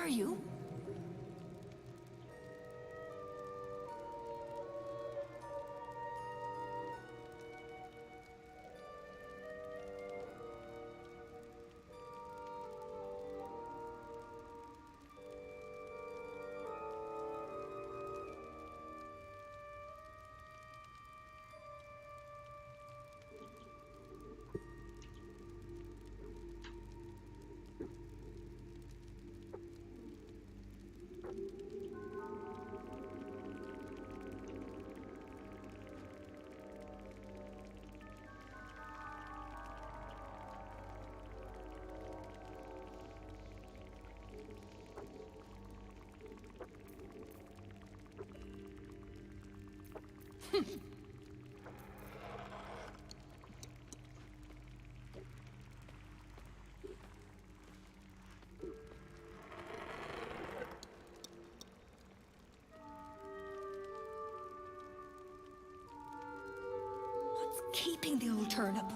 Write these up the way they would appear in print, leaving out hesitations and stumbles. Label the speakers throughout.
Speaker 1: are you? What's keeping the old turnip?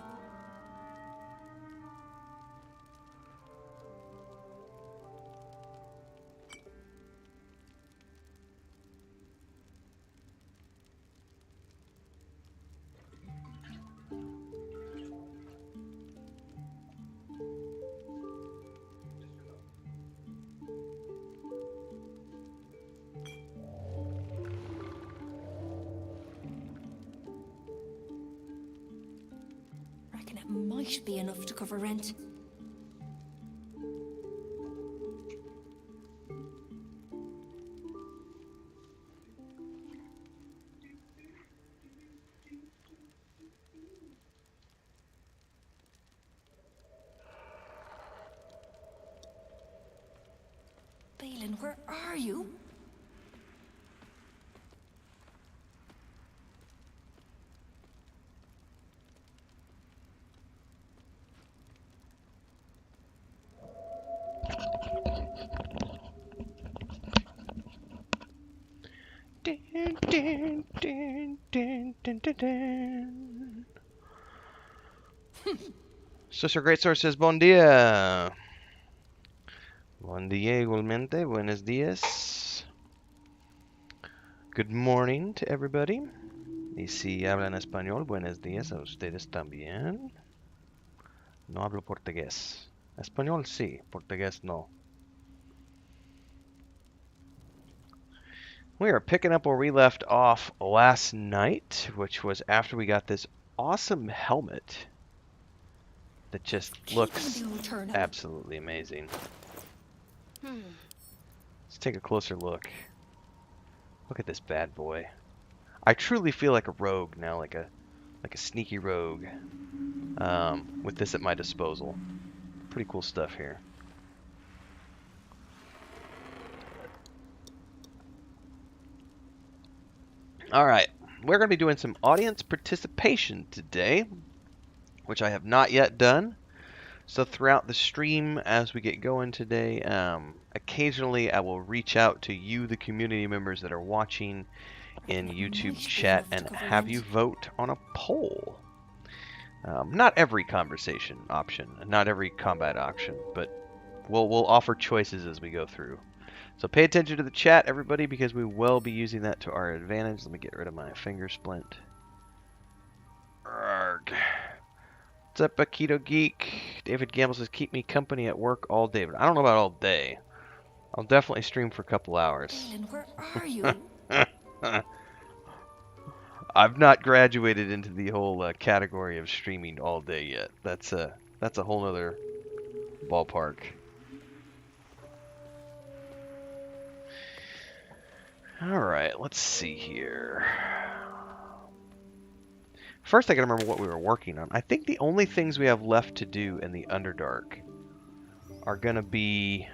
Speaker 1: Reckon it might be enough to cover rent. Balin, where are you?
Speaker 2: Dun, dun, dun, dun, dun, dun, dun. Sister Great Source says, Bon dia. Bon dia igualmente. Buenos dias. Good morning to everybody. Y si hablan español, buenos días a ustedes también. No hablo portugués. Español sí, portugués no. We are picking up where we left off last night, which was after we got this awesome helmet that just looks absolutely amazing. Let's take a closer look. Look at this bad boy. I truly feel like a rogue now, like a sneaky rogue, with this at my disposal. Pretty cool stuff here. Alright, we're going to be doing some audience participation today, which I have not yet done. So throughout the stream, as we get going today, occasionally I will reach out to you, the community members that are watching in YouTube chat, and have you vote on a poll. Not every conversation option, not every combat option, but we'll offer choices as we go through. So pay attention to the chat, everybody, because we will be using that to our advantage. Let me get rid of my finger splint. Arrgh. What's up, Akito Geek? David Gamble says, keep me company at work all day. But I don't know about all day. I'll definitely stream for a couple hours.
Speaker 1: Balin, where are you?
Speaker 2: I've not graduated into the whole category of streaming all day yet. That's a whole other ballpark. Alright, let's see here. First I gotta remember what we were working on. I think the only things we have left to do in the Underdark are gonna be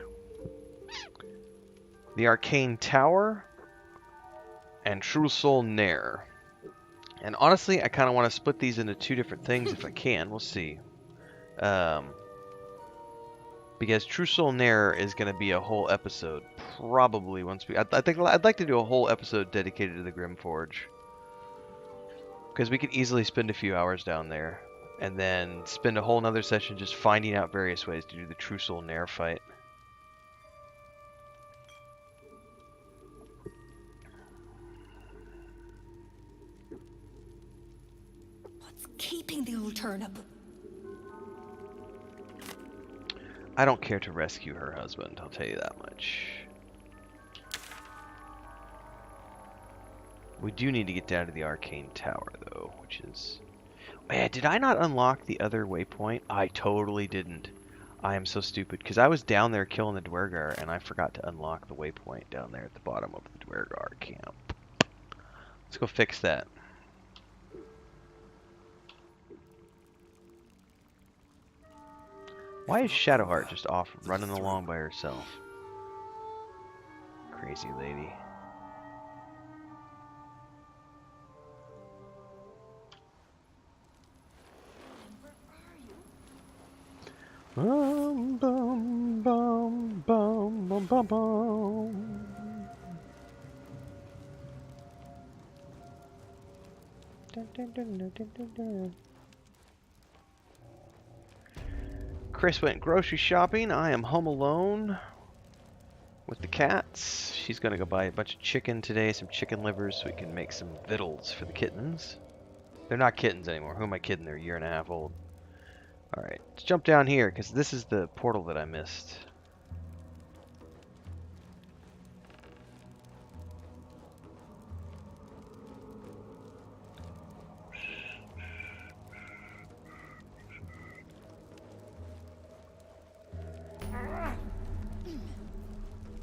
Speaker 2: the Arcane Tower and True Soul Nair. And honestly, I kind of want to split these into two different things if I can. We'll see. Because True Soul Nair is going to be a whole episode, probably once we... I think I'd like to do a whole episode dedicated to the Grimforge. Because we could easily spend a few hours down there, and then spend a whole nother session just finding out various ways to do the True Soul Nair fight.
Speaker 1: keeping the old turnip?
Speaker 2: I don't care to rescue her husband, I'll tell you that much. We do need to get down to the arcane tower, though, which is... Man, did I not unlock the other waypoint? I totally didn't. I am so stupid, because I was down there killing the Dwergar, and I forgot to unlock the waypoint down there at the bottom of the Dwergar camp. Let's go fix that. Why is Shadowheart just off running along by herself? Crazy lady. Bum, bum, bum, bum, bum, bum, bum. Dun, dun, dun, dun, dun, dun, dun. Chris went grocery shopping. I am home alone with the cats. She's gonna go buy a bunch of chicken today, some chicken livers, so we can make some victuals for the kittens. They're not kittens anymore. Who am I kidding? They're a year and a half old. Alright, let's jump down here, because this is the portal that I missed.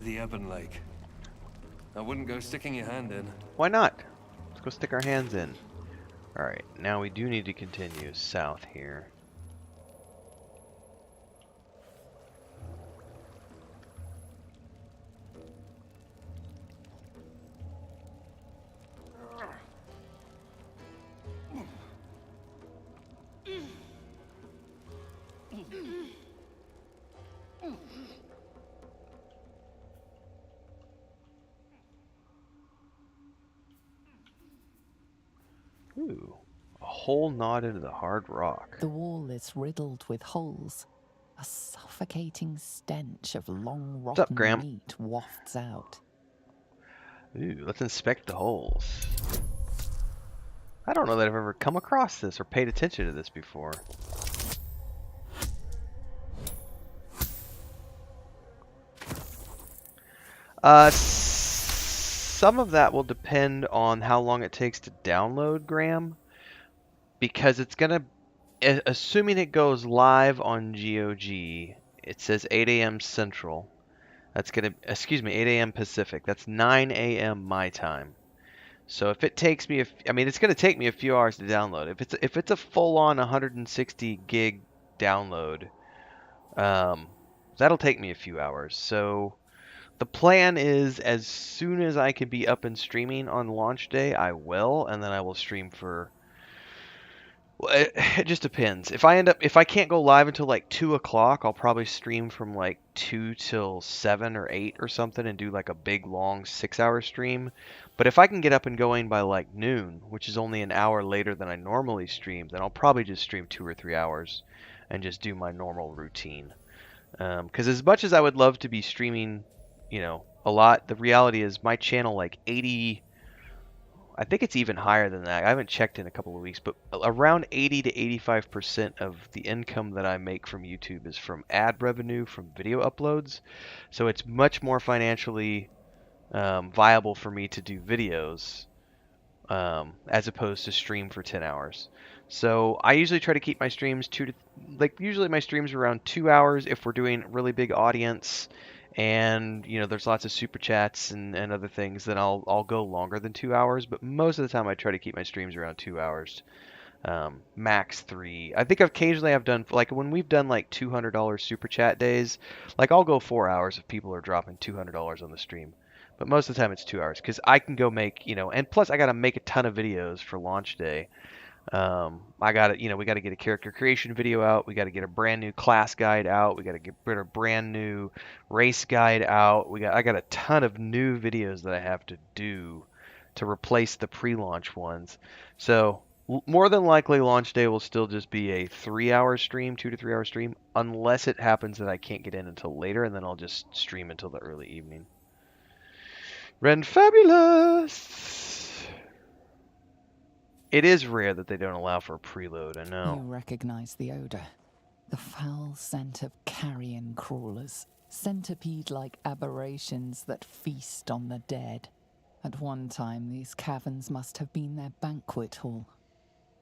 Speaker 3: The Ebon Lake. I wouldn't go sticking your hand in.
Speaker 2: Why not? Let's go stick our hands in. Alright, now we do need to continue south here. Ooh, a hole gnawed into the hard rock.
Speaker 4: The wall is riddled with holes. A suffocating stench of long
Speaker 2: up,
Speaker 4: rotten
Speaker 2: Graham?
Speaker 4: meat wafts out.
Speaker 2: Ooh, let's inspect the holes. I don't know that I've ever come across this or paid attention to this before. Some of that will depend on how long it takes to download, Graham, because it's gonna, assuming it goes live on GOG, it says 8 a.m. Central. That's gonna, excuse me, 8 a.m. Pacific. That's 9 a.m. my time. So if it takes me, I mean, it's gonna take me a few hours to download. If it's a full-on 160 gig download, that'll take me a few hours. So the plan is, as soon as I can be up and streaming on launch day, I will, and then I will stream for... Well, it just depends. If I can't go live until like 2 o'clock, I'll probably stream from like 2 till 7 or 8 or something and do like a big long 6-hour stream. But if I can get up and going by like noon, which is only an hour later than I normally stream, then I'll probably just stream 2 or 3 hours and just do my normal routine. Because as much as I would love to be streaming, you know, a lot, the reality is my channel, like 80, I think it's even higher than that. I haven't checked in a couple of weeks, but around 80 to 85% of the income that I make from YouTube is from ad revenue from video uploads. So it's much more financially viable for me to do videos as opposed to stream for 10 hours. So I usually try to keep my streams usually my streams are around 2 hours if we're doing a really big audience. And, you know, there's lots of super chats and other things, then I'll go longer than 2 hours. But most of the time I try to keep my streams around 2 hours, max 3. I think occasionally I've done, like when we've done like $200 super chat days, like I'll go 4 hours if people are dropping $200 on the stream. But most of the time it's 2 hours because I can go make, you know, and plus I got to make a ton of videos for launch day. I got to, you know, we got to get a character creation video out. We got to get a brand new class guide out. We got to get a brand new race guide out. I got a ton of new videos that I have to do to replace the pre-launch ones. So more than likely launch day will still just be a 3-hour stream, 2 to 3 hour stream, unless it happens that I can't get in until later, and then I'll just stream until the early evening. Renfabulous! It is rare that they don't allow for a preload, I
Speaker 4: You
Speaker 2: know.
Speaker 4: recognize the odor. The foul scent of carrion crawlers, centipede-like aberrations that feast on the dead. At one time, these caverns must have been their banquet hall.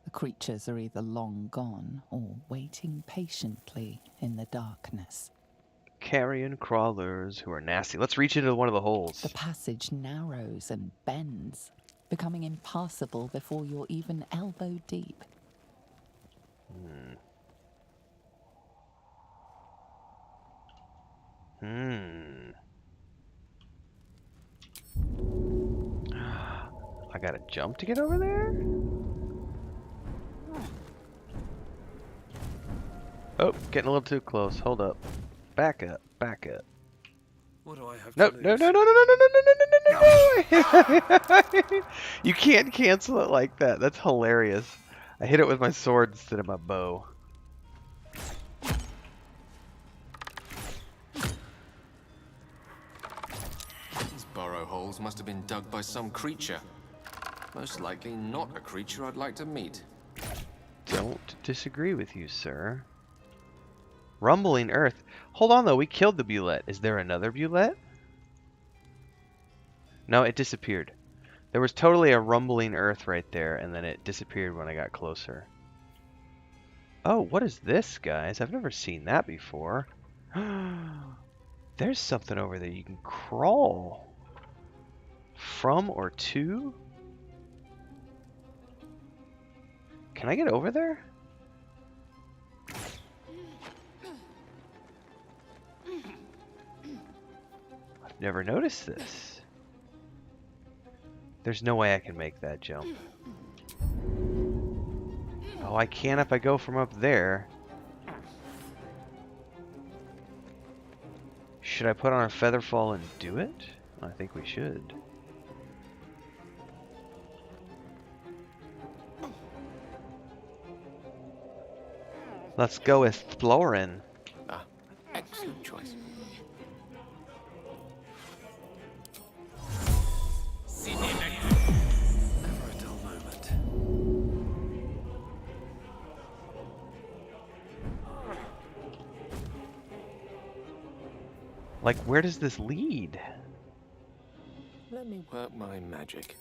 Speaker 4: The creatures are either long gone or waiting patiently in the darkness.
Speaker 2: Carrion crawlers who are nasty. Let's reach into one of the holes.
Speaker 4: The passage narrows and bends, becoming impassable before you're even elbow deep.
Speaker 2: I gotta jump to get over there? Oh, getting a little too close. Hold up. Back up. Back up.
Speaker 3: What do I have
Speaker 2: No,
Speaker 3: to
Speaker 2: no,
Speaker 3: lose?
Speaker 2: no, no, no, no, no, no, no, no, no, no. You can't cancel it like that. That's hilarious. I hit it with my sword instead of my bow.
Speaker 5: These burrow holes must have been dug by some creature. Most likely not a creature I'd like to meet.
Speaker 2: Don't disagree with you, sir. Rumbling Earth. Hold on, though. We killed the Bulette. Is there another Bulette? No, it disappeared. There was totally a rumbling Earth right there, and then it disappeared when I got closer. Oh, what is this, guys? I've never seen that before. There's something over there you can crawl from or to. Can I get over there? I've never noticed this. There's no way I can make that jump. Oh, I can if I go from up there. Should I put on a featherfall and do it? I think we should. Let's go exploring.
Speaker 5: Ah, excellent choice.
Speaker 3: Never a dull moment.
Speaker 2: Like, where does this lead?
Speaker 5: Let me work my magic.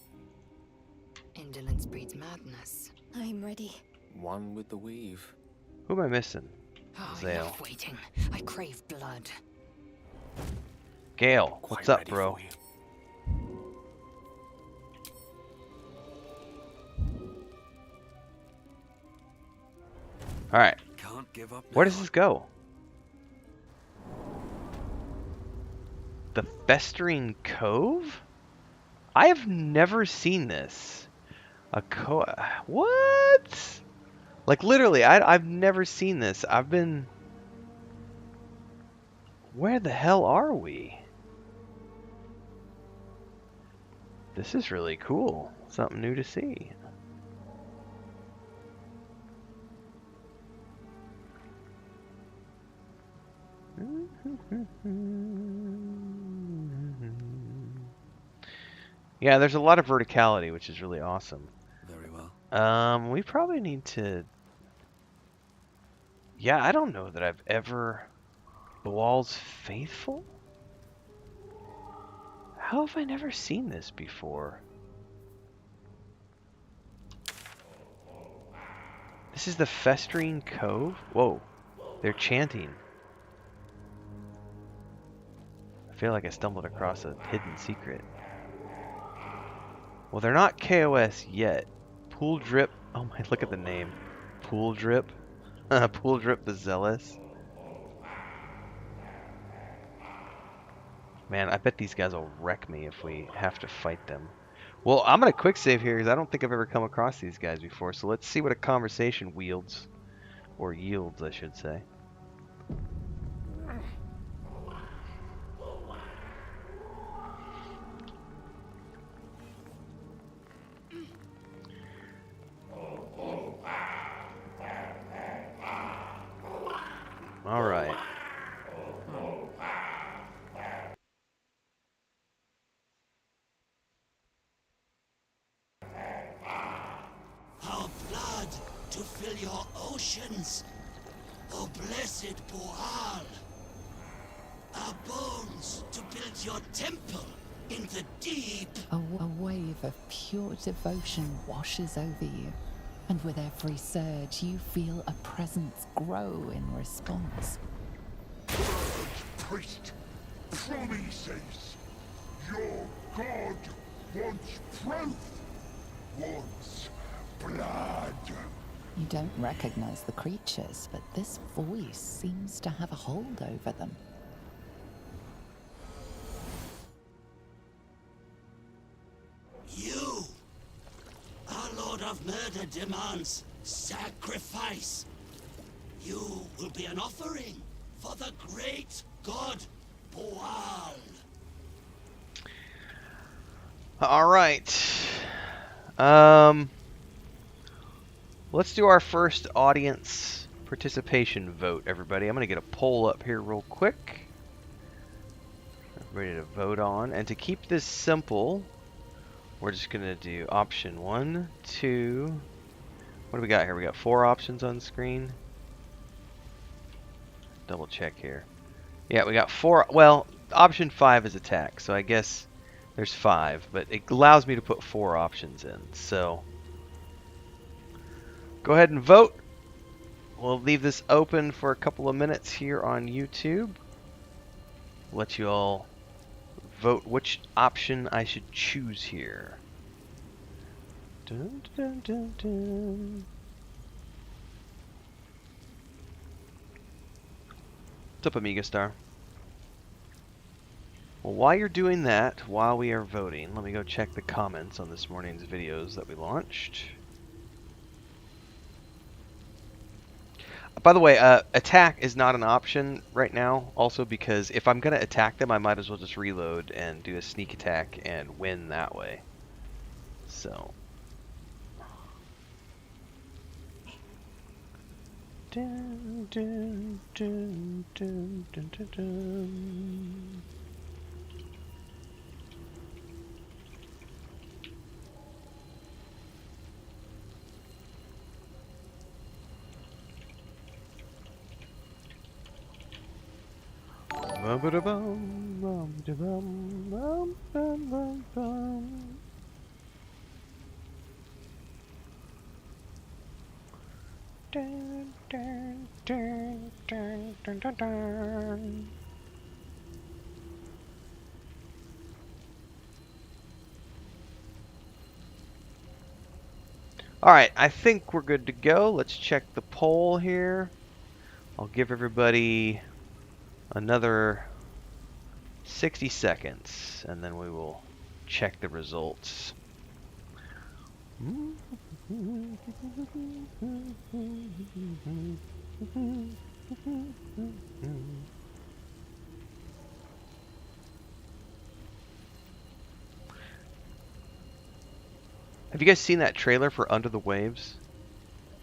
Speaker 6: Indolence breeds madness.
Speaker 1: I'm ready.
Speaker 5: One with the weave.
Speaker 2: Who am I missing?
Speaker 6: Oh,
Speaker 2: Zale.
Speaker 6: enough waiting. I crave blood.
Speaker 2: Gale, what's up,
Speaker 5: ready
Speaker 2: bro?
Speaker 5: for you.
Speaker 2: Alright,
Speaker 3: Can't give up
Speaker 2: where
Speaker 3: now.
Speaker 2: does this go? The Festering Cove? I have never seen this. A what? Like, literally, I've never seen this. I've been... Where the hell are we? This is really cool. Something new to see. Yeah, there's a lot of verticality, which is really awesome.
Speaker 3: Very well.
Speaker 2: We probably need to... Yeah, I don't know that I've ever... Baldur's Faithful? How have I never seen this before? This is the Festering Cove? Whoa, they're chanting. I feel like I stumbled across a hidden secret. Well, they're not KOS yet. Pool Drip. Oh my, look at the name. Pool Drip. Pool Drip the Zealous. Man, I bet these guys will wreck me if we have to fight them. Well, I'm going to quick save here because I don't think I've ever come across these guys before. So let's see what a conversation wields. Or yields, I should say. All right.
Speaker 7: your oceans, O blessed Boal. Our bones to build your temple in the deep.
Speaker 4: A wave of pure devotion washes over you, and with every surge you feel a presence grow in response.
Speaker 8: Priest, promises. Your god wants proof. Wants blood.
Speaker 4: You don't recognize the creatures, but this voice seems to have a hold over them.
Speaker 7: You, our Lord of Murder, demands sacrifice. You will be an offering for the great god Boal.
Speaker 2: All right. Let's do our first audience participation vote, everybody. I'm going to get a poll up here real quick. Everybody to vote on. And to keep this simple, we're just going to do option 1, 2. What do we got here? We got 4 options on screen. Double check here. Yeah, we got 4. Well, option 5 is attack, so I guess there's 5, but it allows me to put 4 options in. So go ahead and vote. We'll leave this open for a couple of minutes here on YouTube. Let you all vote which option I should choose here. Dun, dun, dun, dun. What's up, Amiga Star? Well, while you're doing that, while we are voting, let me go check the comments on this morning's videos that we launched. By the way, attack is not an option right now, also because if I'm going to attack them, I might as well just reload and do a sneak attack and win that way. So. Dun, dun, dun, dun, dun, dun, dun. Dun, dun, dun, dun, dun, dun, dun. Alright, I think we're good to go. Let's check the poll here. I'll give everybody another 60 seconds and then we will check the results. Have you guys seen that trailer for Under the Waves?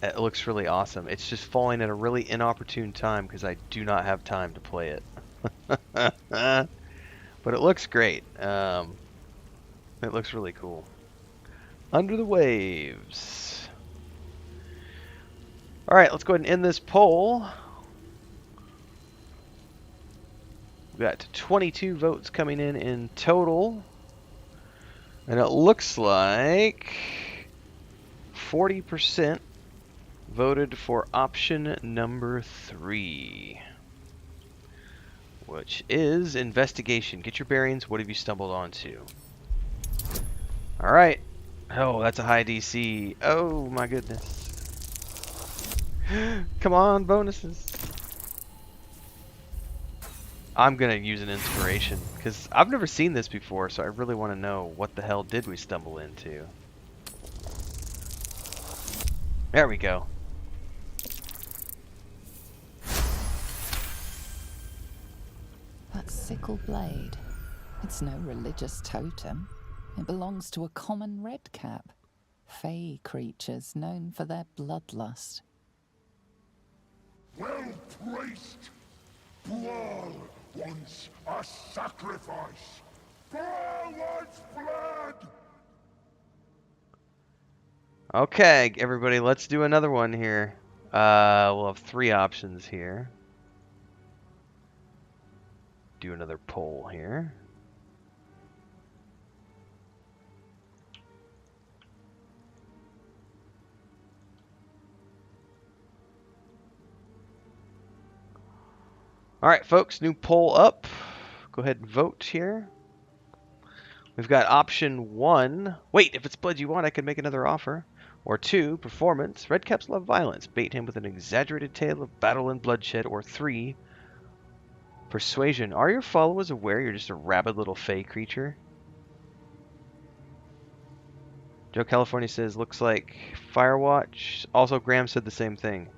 Speaker 2: It looks really awesome. It's just falling at a really inopportune time because I do not have time to play it. But it looks great. It looks really cool. Under the Waves. Alright, let's go ahead and end this poll. We've got 22 votes coming in total. And it looks like 40% voted for option number 3, which is investigation. Get your bearings. What have you stumbled onto? All right. Oh, that's a high DC. Oh my goodness. Come on, bonuses. I'm gonna use an inspiration because I've never seen this before, so I really want to know what the hell did we stumble into. There we go.
Speaker 4: That sickle blade. It's no religious totem. It belongs to a common redcap. Fey creatures known for their bloodlust.
Speaker 8: Well placed. Boal wants a sacrifice. Boal wants blood.
Speaker 2: Okay, everybody, let's do another one here. We'll have 3 options here. Do another poll here. Alright, folks, new poll up. Go ahead and vote here. We've got option 1. Wait, if it's blood you want, I can make another offer. Or 2, performance. Redcaps love violence. Bait him with an exaggerated tale of battle and bloodshed. Or 3, persuasion. Are your followers aware you're just a rabid little fey creature? Joe California says, looks like Firewatch. Also, Graham said the same thing.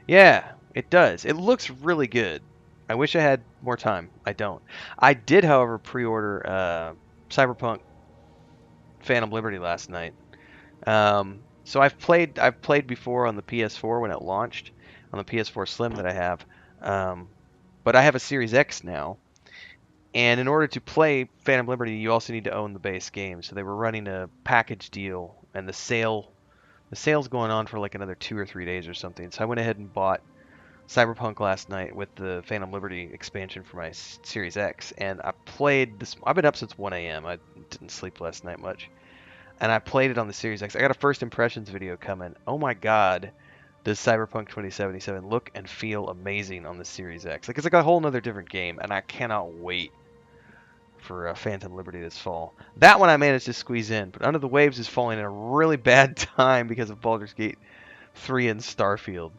Speaker 2: Yeah, it does. It looks really good. I wish I had more time. I don't. I did, however, pre-order Cyberpunk Phantom Liberty last night. So I've played before on the PS4 when it launched, on the PS4 Slim that I have. But I have a Series X now. And in order to play Phantom Liberty, you also need to own the base game. So they were running a package deal, and the sale's going on for like another 2 or 3 days or something. So I went ahead and bought Cyberpunk last night with the Phantom Liberty expansion for my Series X, and I played this. I've been up since 1 a.m. I didn't sleep last night much, and I played it on the Series X. I got a first impressions video coming. Oh my god, does Cyberpunk 2077 look and feel amazing on the Series X? Like, it's like a whole nother different game, and I cannot wait for Phantom Liberty this fall. That one I managed to squeeze in, but Under the Waves is falling in a really bad time because of Baldur's Gate 3 and Starfield.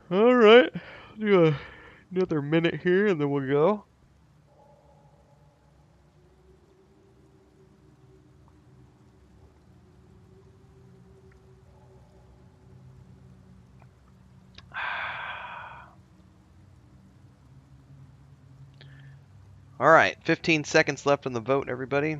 Speaker 2: Alright, do another minute here and then we'll go. Alright, 15 seconds left on the vote, everybody.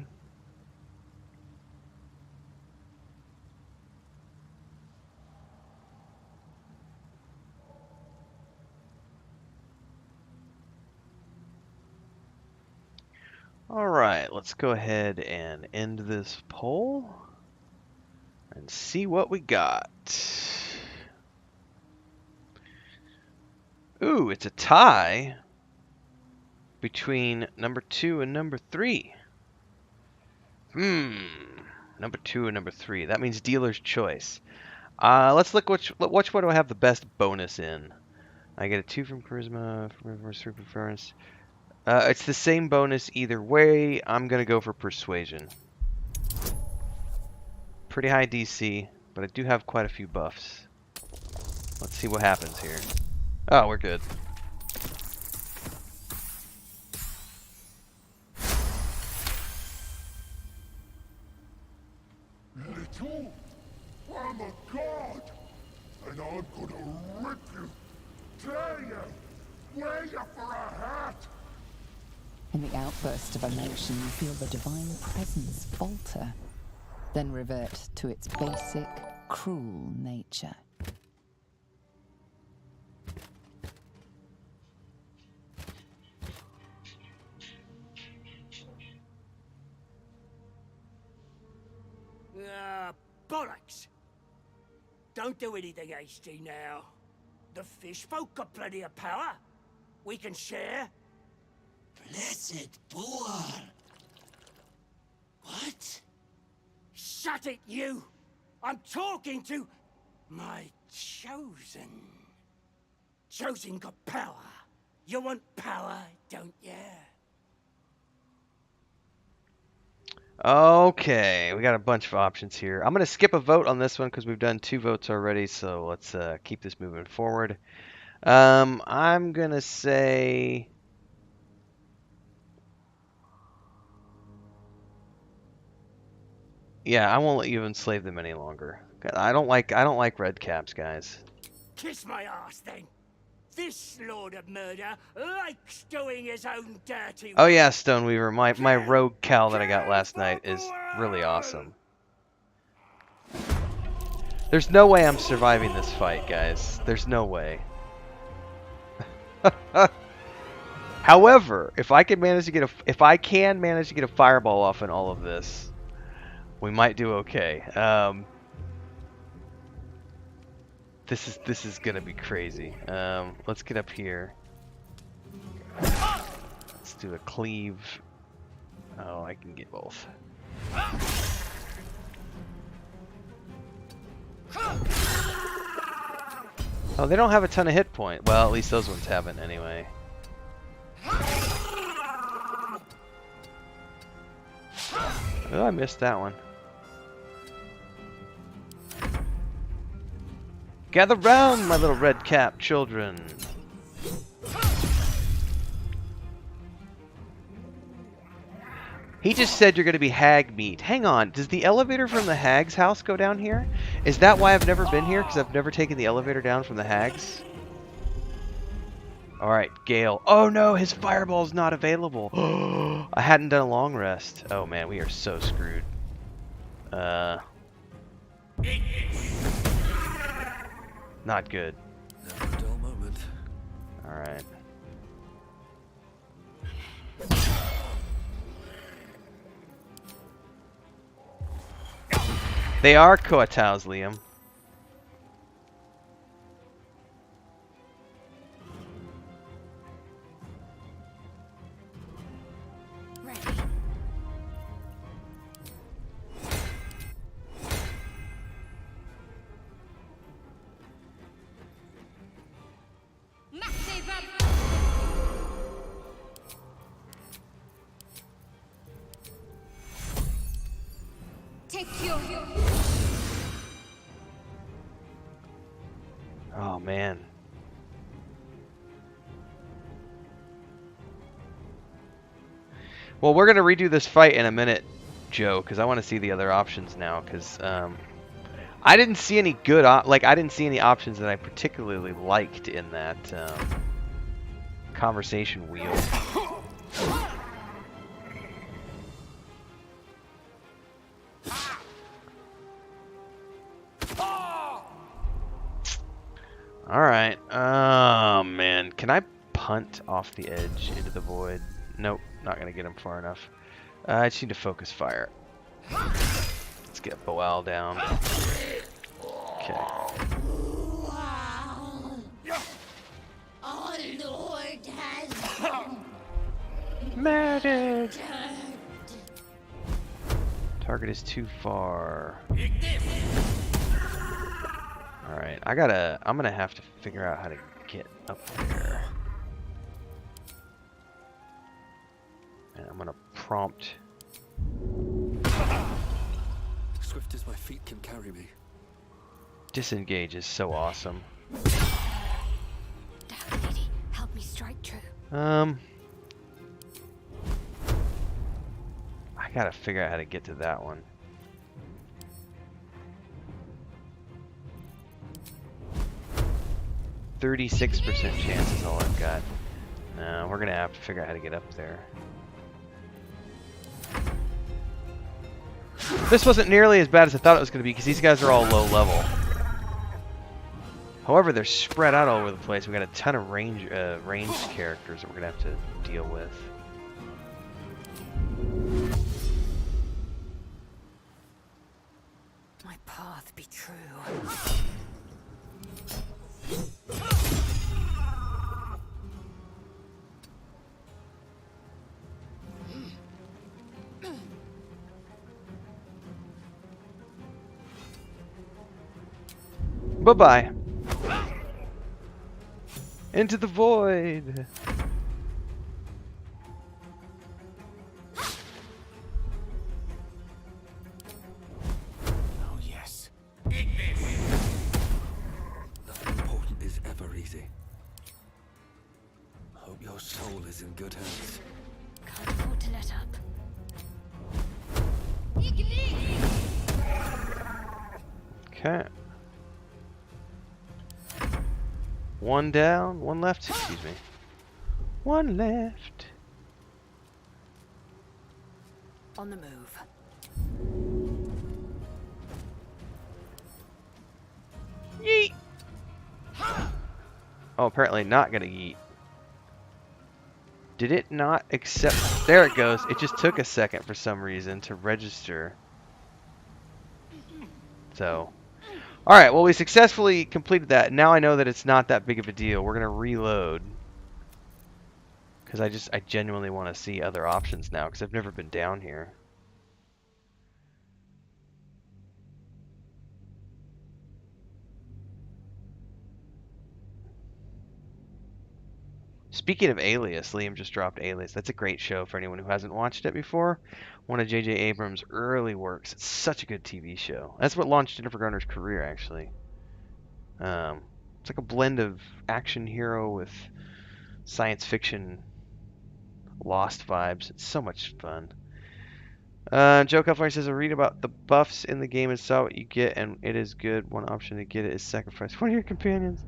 Speaker 2: Alright, let's go ahead and end this poll and see what we got. Ooh, it's a tie between number 2 and number 3. Number 2 and number 3. That means dealer's choice. Let's look which one do I have the best bonus in. I get a 2 from charisma, from preference. It's the same bonus either way. I'm going to go for persuasion. Pretty high DC, but I do have quite a few buffs. Let's see what happens here. Oh, we're good.
Speaker 8: Little, I'm a god, and I'm gonna rip you, tear you, wear you for a hat.
Speaker 4: In the outburst of emotion, you feel the divine presence falter, then revert to its basic, cruel nature.
Speaker 7: Bollocks! Don't do anything hasty now. The fish folk got plenty of power. We can share. Blessed boar. What? Shut it, you! I'm talking to my chosen. Chosen got power. You want power, don't ya?
Speaker 2: Okay, we got a bunch of options here. I'm going to skip a vote on this one because we've done 2 votes already, so let's keep this moving forward. I'm going to say... Yeah, I won't let you enslave them any longer. I don't like red caps, guys.
Speaker 7: Kiss my ass, then. This Lord of Murder likes doing his own dirty work.
Speaker 2: Oh yeah, Stoneweaver, my rogue cowl that I got last night is really awesome. There's no way I'm surviving this fight, guys. There's no way. However, if I can manage to get a fireball off in all of this, we might do okay. This is gonna be crazy. Let's get up here. Let's do a cleave. Oh, I can get both. Oh, they don't have a ton of hit point. Well, at least those ones haven't anyway. Oh, I missed that one. Gather round, my little red-capped children. He just said you're going to be hag meat. Hang on, does the elevator from the hag's house go down here? Is that why I've never been here? Because I've never taken the elevator down from the hag's? Alright, Gale. Oh no, his fireball's not available. I hadn't done a long rest. Oh man, we are so screwed. Not good.
Speaker 3: Never a dull moment.
Speaker 2: Alright. They are Koataus, Liam.
Speaker 1: Ready. Take your.
Speaker 2: Oh man. Well, we're gonna redo this fight in a minute, Joe, because I want to see the other options now. Because I didn't see any good, I didn't see any options that I particularly liked in that conversation wheel. Alright. Oh, man. Can I punt off the edge into the void? Nope. Not going to get him far enough. I just need to focus fire. Let's get Boal down. Okay.
Speaker 7: Our Lord has
Speaker 2: Murdered! Target is too far. Alright, I'm gonna have to figure out how to get up there. And I'm gonna prompt.
Speaker 3: Swift as my feet can carry me.
Speaker 2: Disengage is so awesome.
Speaker 1: Dark Lady, help me strike true.
Speaker 2: I gotta figure out how to get to that one. .36% chance is all I've got. No, we're gonna have to figure out how to get up there. This wasn't nearly as bad as I thought it was gonna be because these guys are all low level. However, they're spread out all over the place. We got a ton of ranged characters that we're gonna have to deal with.
Speaker 6: My path be true.
Speaker 2: Bye-bye. Into the void.
Speaker 3: Oh yes. Nothing important is ever easy. Hope your soul is in good hands.
Speaker 1: Can't afford to let up.
Speaker 2: Okay. One down, one left, excuse me. One left.
Speaker 6: On the move.
Speaker 2: Yeet! Oh, apparently not gonna yeet. Did it not accept? There it goes. It just took a second for some reason to register. So, all right. Well, we successfully completed that. Now I know that it's not that big of a deal. We're gonna reload because I genuinely want to see other options now because I've never been down here. Speaking of Alias, Liam just dropped Alias. That's a great show for anyone who hasn't watched it before. One of J.J. Abrams' early works. It's such a good TV show. That's what launched Jennifer Garner's career, actually. It's like a blend of action hero with science fiction, Lost vibes. It's so much fun. Joe California says, I read about the buffs in the game and saw what you get, and it is good. One option to get it is sacrifice one of your companions.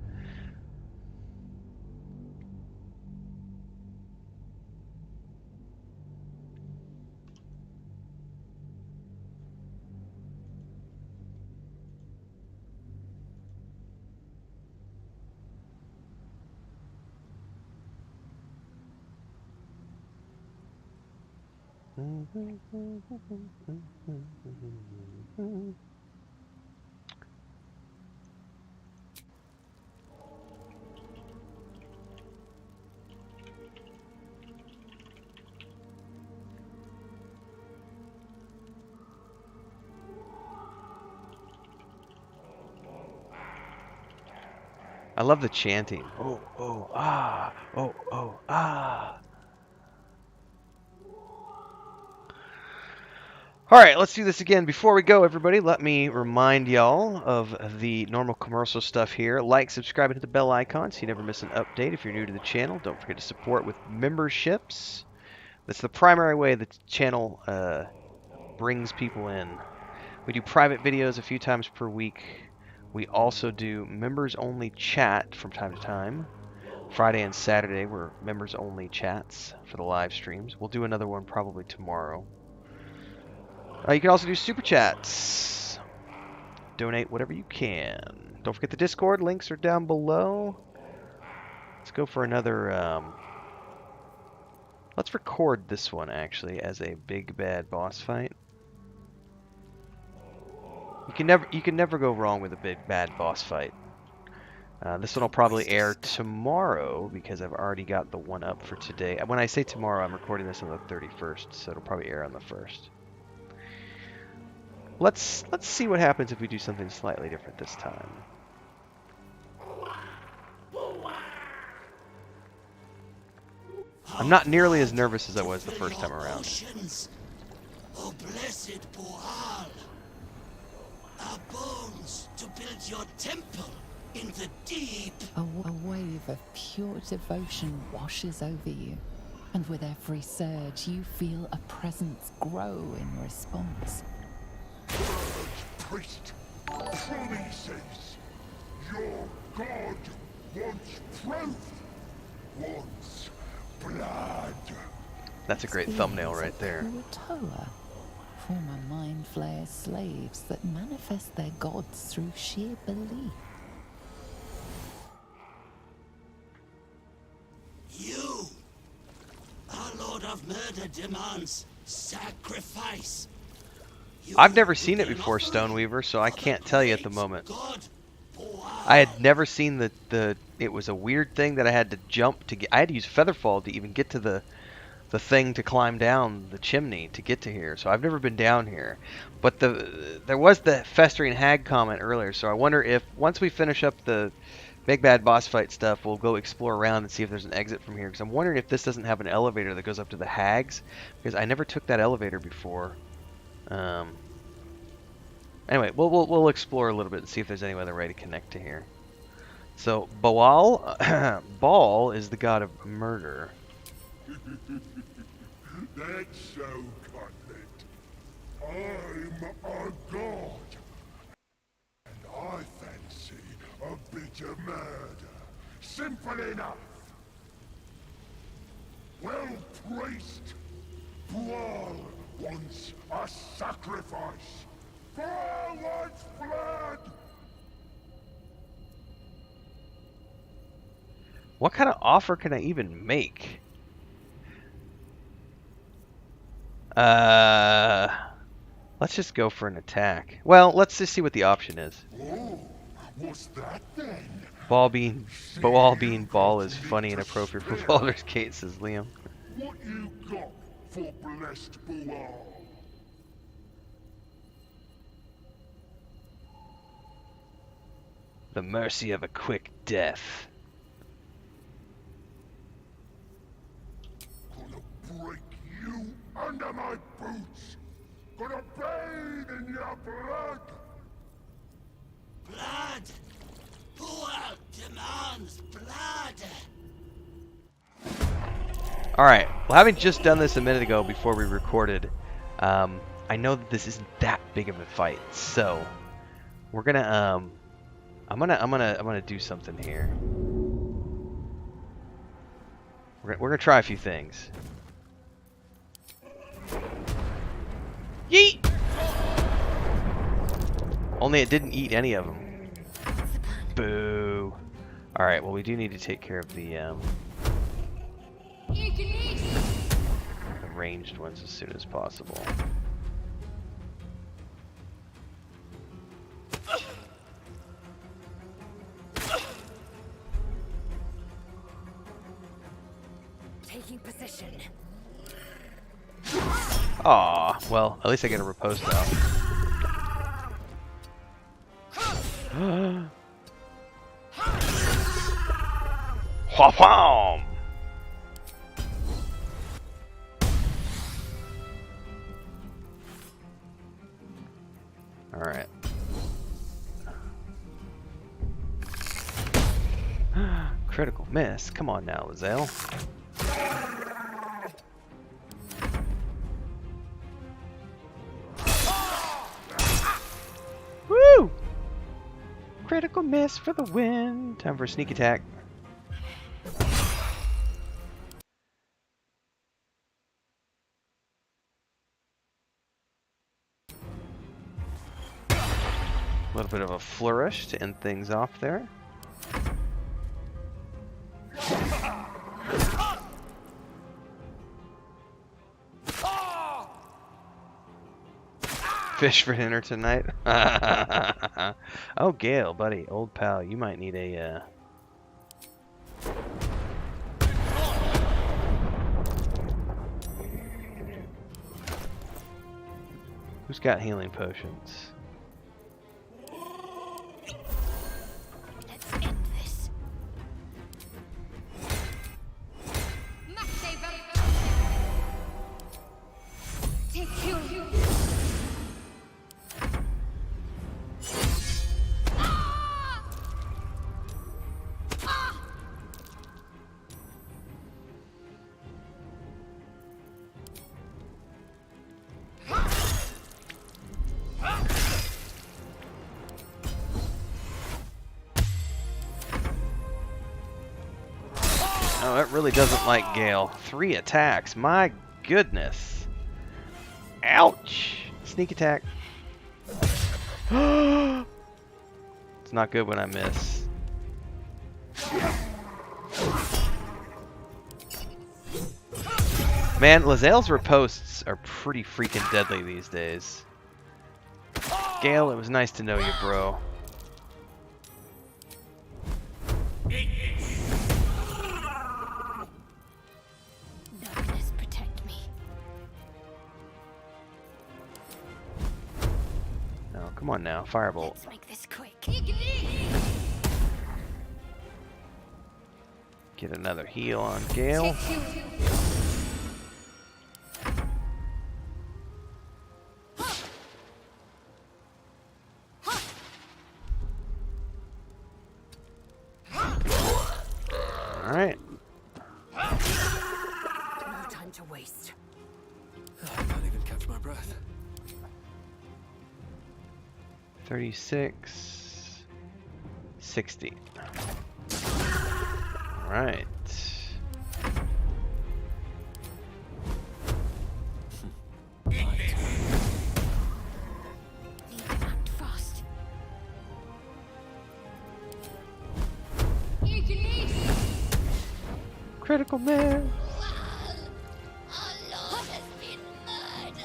Speaker 2: I love the chanting. Oh, oh, ah. Oh, oh, ah. All right, let's do this again. Before we go, everybody, let me remind y'all of the normal commercial stuff here. Like, subscribe, and hit the bell icon so you never miss an update. If you're new to the channel, don't forget to support with memberships. That's the primary way the channel brings people in. We do private videos a few times per week. We also do members-only chat from time to time. Friday and Saturday were members-only chats for the live streams. We'll do another one probably tomorrow. You can also do SuperChats. Donate whatever you can. Don't forget the Discord. Links are down below. Let's go for another... let's record this one, actually, as a big bad boss fight. You can never go wrong with a big bad boss fight. This one will probably air tomorrow because I've already got the one up for today. When I say tomorrow, I'm recording this on the 31st, so it'll probably air on the 1st. Let's see what happens if we do something slightly different this time. I'm not nearly as nervous as I was the first time around.
Speaker 7: Oh, blessed Boal, our bones to build your temple in the deep.
Speaker 4: A wave of pure devotion washes over you, and with every surge you feel a presence grow in response.
Speaker 8: Priest, promises. Your God wants proof. Wants blood.
Speaker 2: That's a great thumbnail right there.
Speaker 4: Toa, former Mind Flayer slaves that manifest their gods through sheer belief.
Speaker 7: You, our Lord of Murder, demands sacrifice.
Speaker 2: I've never seen it before, Stoneweaver, so I can't tell you at the moment. I had never seen it was a weird thing that I had to jump to get. I had to use Featherfall to even get to the thing to climb down the chimney to get to here. So I've never been down here. But there was the Festering Hag comment earlier, so I wonder if once we finish up the big bad boss fight stuff, we'll go explore around and see if there's an exit from here. Because I'm wondering if this doesn't have an elevator that goes up to the hags, because I never took that elevator before. Anyway, we'll explore a little bit and see if there's any other way to connect to here. So Baal, Baal is the god of murder.
Speaker 8: That's so, Cutlet. I'm a god. And I fancy a bit of murder. Simple enough. Well, priest, Baal wants a sacrifice. Baal wants blood.
Speaker 2: What kind of offer can I even make? Let's just go for an attack. Well, let's just see what the option is.
Speaker 8: Oh, what's that then?
Speaker 2: Ball being ball is funny and appropriate for Baldur's Gate, says Liam.
Speaker 8: What you got for blessed Bual?
Speaker 2: The mercy of a quick death.
Speaker 8: Gonna break you under my boots. Gonna bathe in your blood.
Speaker 7: Blood! Bual demands blood!
Speaker 2: Alright, well, having just done this a minute ago before we recorded, I know that this isn't that big of a fight, so we're gonna I'm gonna do something here. We're gonna try a few things. Yeet! Only it didn't eat any of them. Boo. Alright, well, we do need to take care of the ranged ones as soon as possible.
Speaker 6: Taking position.
Speaker 2: Aw, well, at least I get a riposte now. Wha-wham! Alright. Critical miss. Come on now, Lizelle. Woo! Critical miss for the win. Time for a sneak attack. A little bit of a flourish to end things off there. Fish for dinner tonight? Oh, Gale, buddy, old pal, you might need a Who's got healing potions?
Speaker 1: Let's end this. Take you.
Speaker 2: Oh, it really doesn't like Gale. 3 attacks, my goodness. Ouch! Sneak attack. It's not good when I miss. Man, Lazelle's riposts are pretty freaking deadly these days. Gale, it was nice to know you, bro.
Speaker 1: Darkness, protect me.
Speaker 2: No, come on now, firebolt.
Speaker 1: Let's make this quick.
Speaker 2: Get another heal on Gale. Alright.
Speaker 6: No time to waste.
Speaker 3: I can't even catch my breath.
Speaker 2: 36. 60. Alright.
Speaker 1: Need to act fast.
Speaker 2: Critical miss.
Speaker 1: Our Lord has been murdered.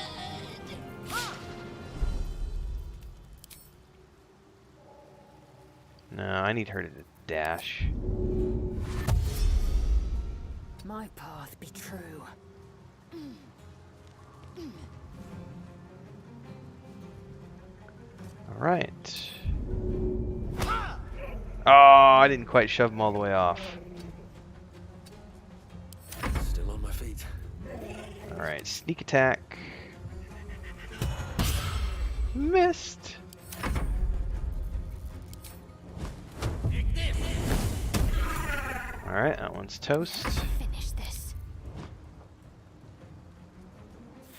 Speaker 2: No, I need her to dash.
Speaker 6: My path be true.
Speaker 2: Alright. Oh, I didn't quite shove them all the way off.
Speaker 3: Still on my feet.
Speaker 2: Alright, sneak attack. Missed. Alright, that one's toast.
Speaker 1: Finish this.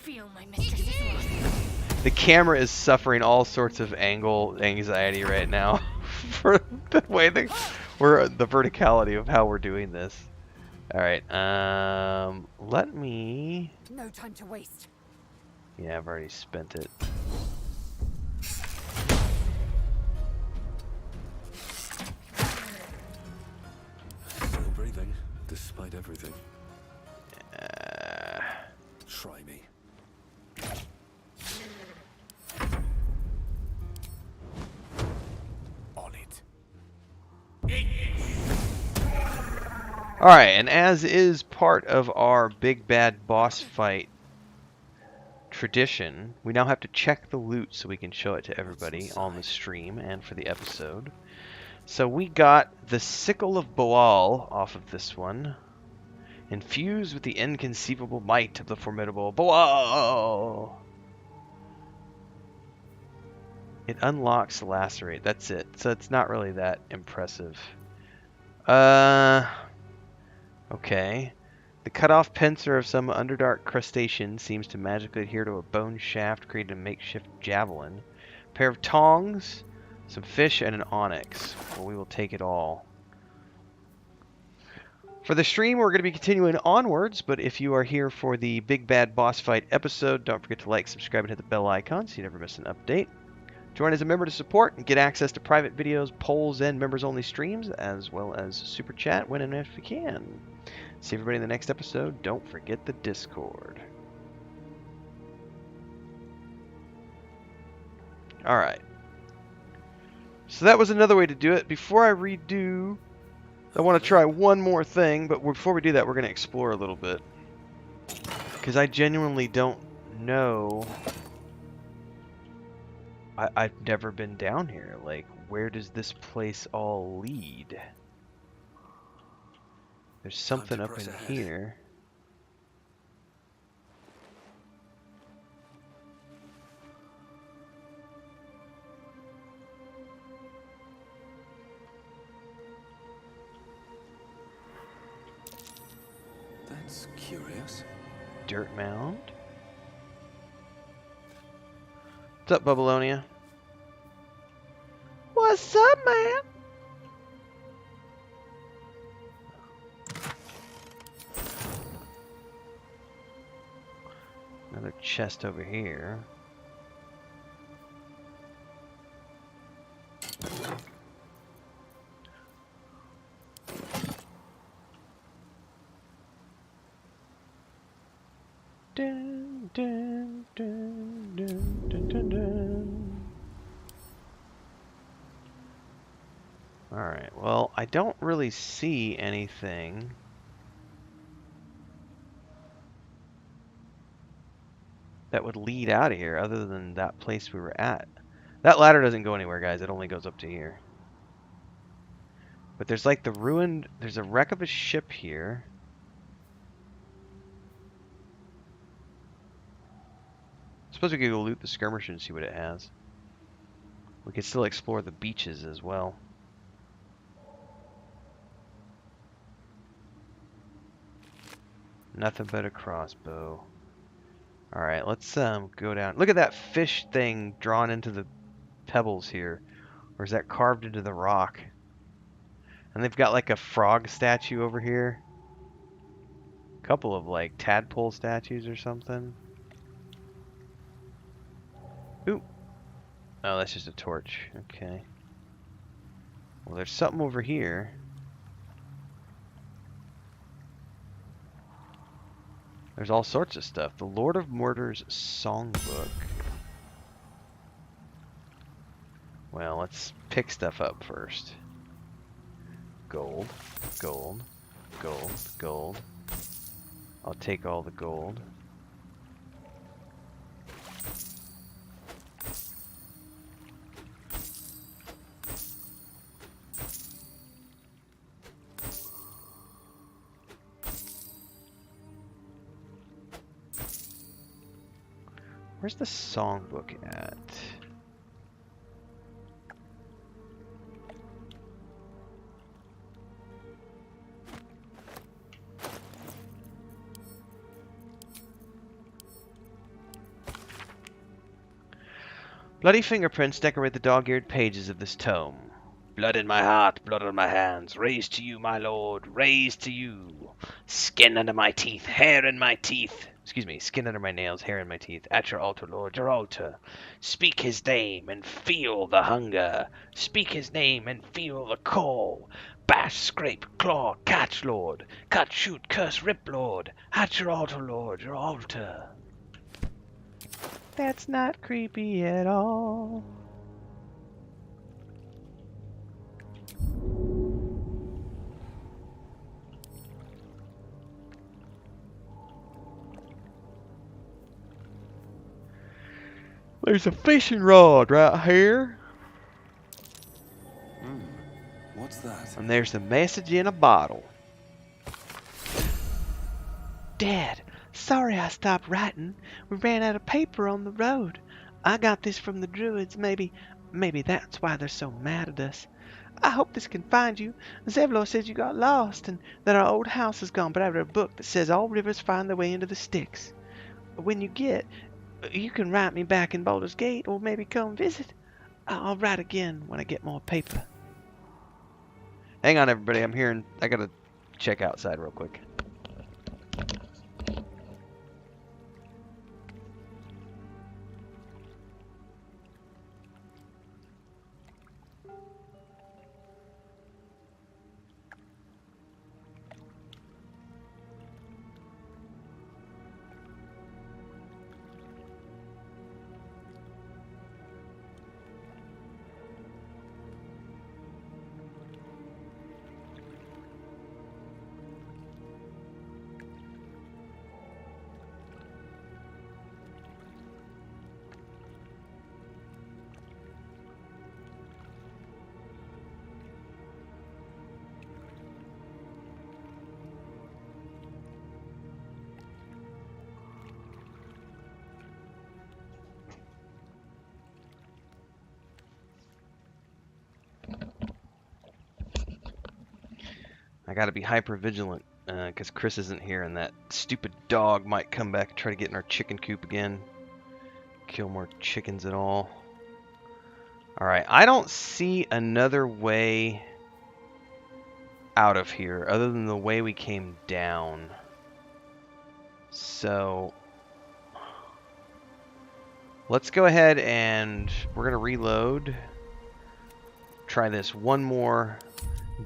Speaker 1: Feel my mistress's wrath.
Speaker 2: The camera is suffering all sorts of angle anxiety right now for the way the verticality of how we're doing this. Alright, let me...
Speaker 6: No time to waste.
Speaker 2: Yeah, I've already spent it.
Speaker 3: Still breathing, despite everything. Try me. On it.
Speaker 2: Alright, and as is part of our big bad boss fight tradition, we now have to check the loot so we can show it to everybody on the stream and for the episode. So we got the Sickle of Baal off of this one. Infused with the inconceivable might of the formidable Baal. It unlocks Lacerate. That's it. So it's not really that impressive. Okay. The cut-off pincer of some Underdark crustacean seems to magically adhere to a bone shaft, creating a makeshift javelin. A pair of tongs, some fish, and an onyx. Well, we will take it all. For the stream, we're going to be continuing onwards, but if you are here for the Big Bad Boss Fight episode, don't forget to like, subscribe, and hit the bell icon so you never miss an update. Join as a member to support and get access to private videos, polls, and members-only streams, as well as Super Chat when and if you can. See everybody in the next episode. Don't forget the Discord. Alright. So that was another way to do it. Before I redo, I want to try one more thing, but before we do that, we're going to explore a little bit. Because I genuinely don't know. I've never been down here. Like, where does this place all lead? There's something up in here.
Speaker 3: That's curious.
Speaker 2: Dirt mound. What's up, Babylonia? What's up, man? Another chest over here. Dun, dun, dun, dun, dun, dun, dun. Alright, well, I don't really see anything. That would lead out of here other than that place we were at. That ladder doesn't go anywhere, guys. It only goes up to here. But there's like the ruined... There's a wreck of a ship here. I suppose we could go loot the skirmisher and see what it has. We could still explore the beaches as well. Nothing but a crossbow. Alright, let's go down. Look at that fish thing drawn into the pebbles here. Or is that carved into the rock? And they've got like a frog statue over here. A couple of like tadpole statues or something. Ooh. Oh, that's just a torch. Okay. Well, there's something over here. There's all sorts of stuff. The Lord of Murder's Songbook. Well, let's pick stuff up first. Gold, gold, gold, gold. I'll take all the gold. Where's the songbook at? Bloody fingerprints decorate the dog-eared pages of this tome. Blood in my heart, blood on my hands, raised to you, my lord, raised to you. Skin under my teeth, hair in my teeth. Excuse me, skin under my nails, hair in my teeth. At your altar, lord, your altar. Speak his name and feel the hunger. Speak his name and feel the call. Bash, scrape, claw, catch, lord. Cut, shoot, curse, rip, lord. At your altar, lord, your altar. That's not creepy at all. There's a fishing rod right here.
Speaker 3: What's that?
Speaker 2: And there's the message in a bottle. Dad, sorry I stopped writing. We ran out of paper on the road. I got this from the druids. Maybe that's why they're so mad at us. I hope this can find you. Zevlor says you got lost and that our old house is gone, but I read a book that says all rivers find their way into the Styx. When you can write me back in Baldur's Gate or maybe come visit. I'll write again when I get more paper. Hang on, everybody. I gotta check outside real quick. I gotta be hyper vigilant because Chris isn't here and that stupid dog might come back and try to get in our chicken coop again. Kill more chickens at all. Alright, I don't see another way out of here other than the way we came down. So let's go ahead and we're gonna reload. Try this one more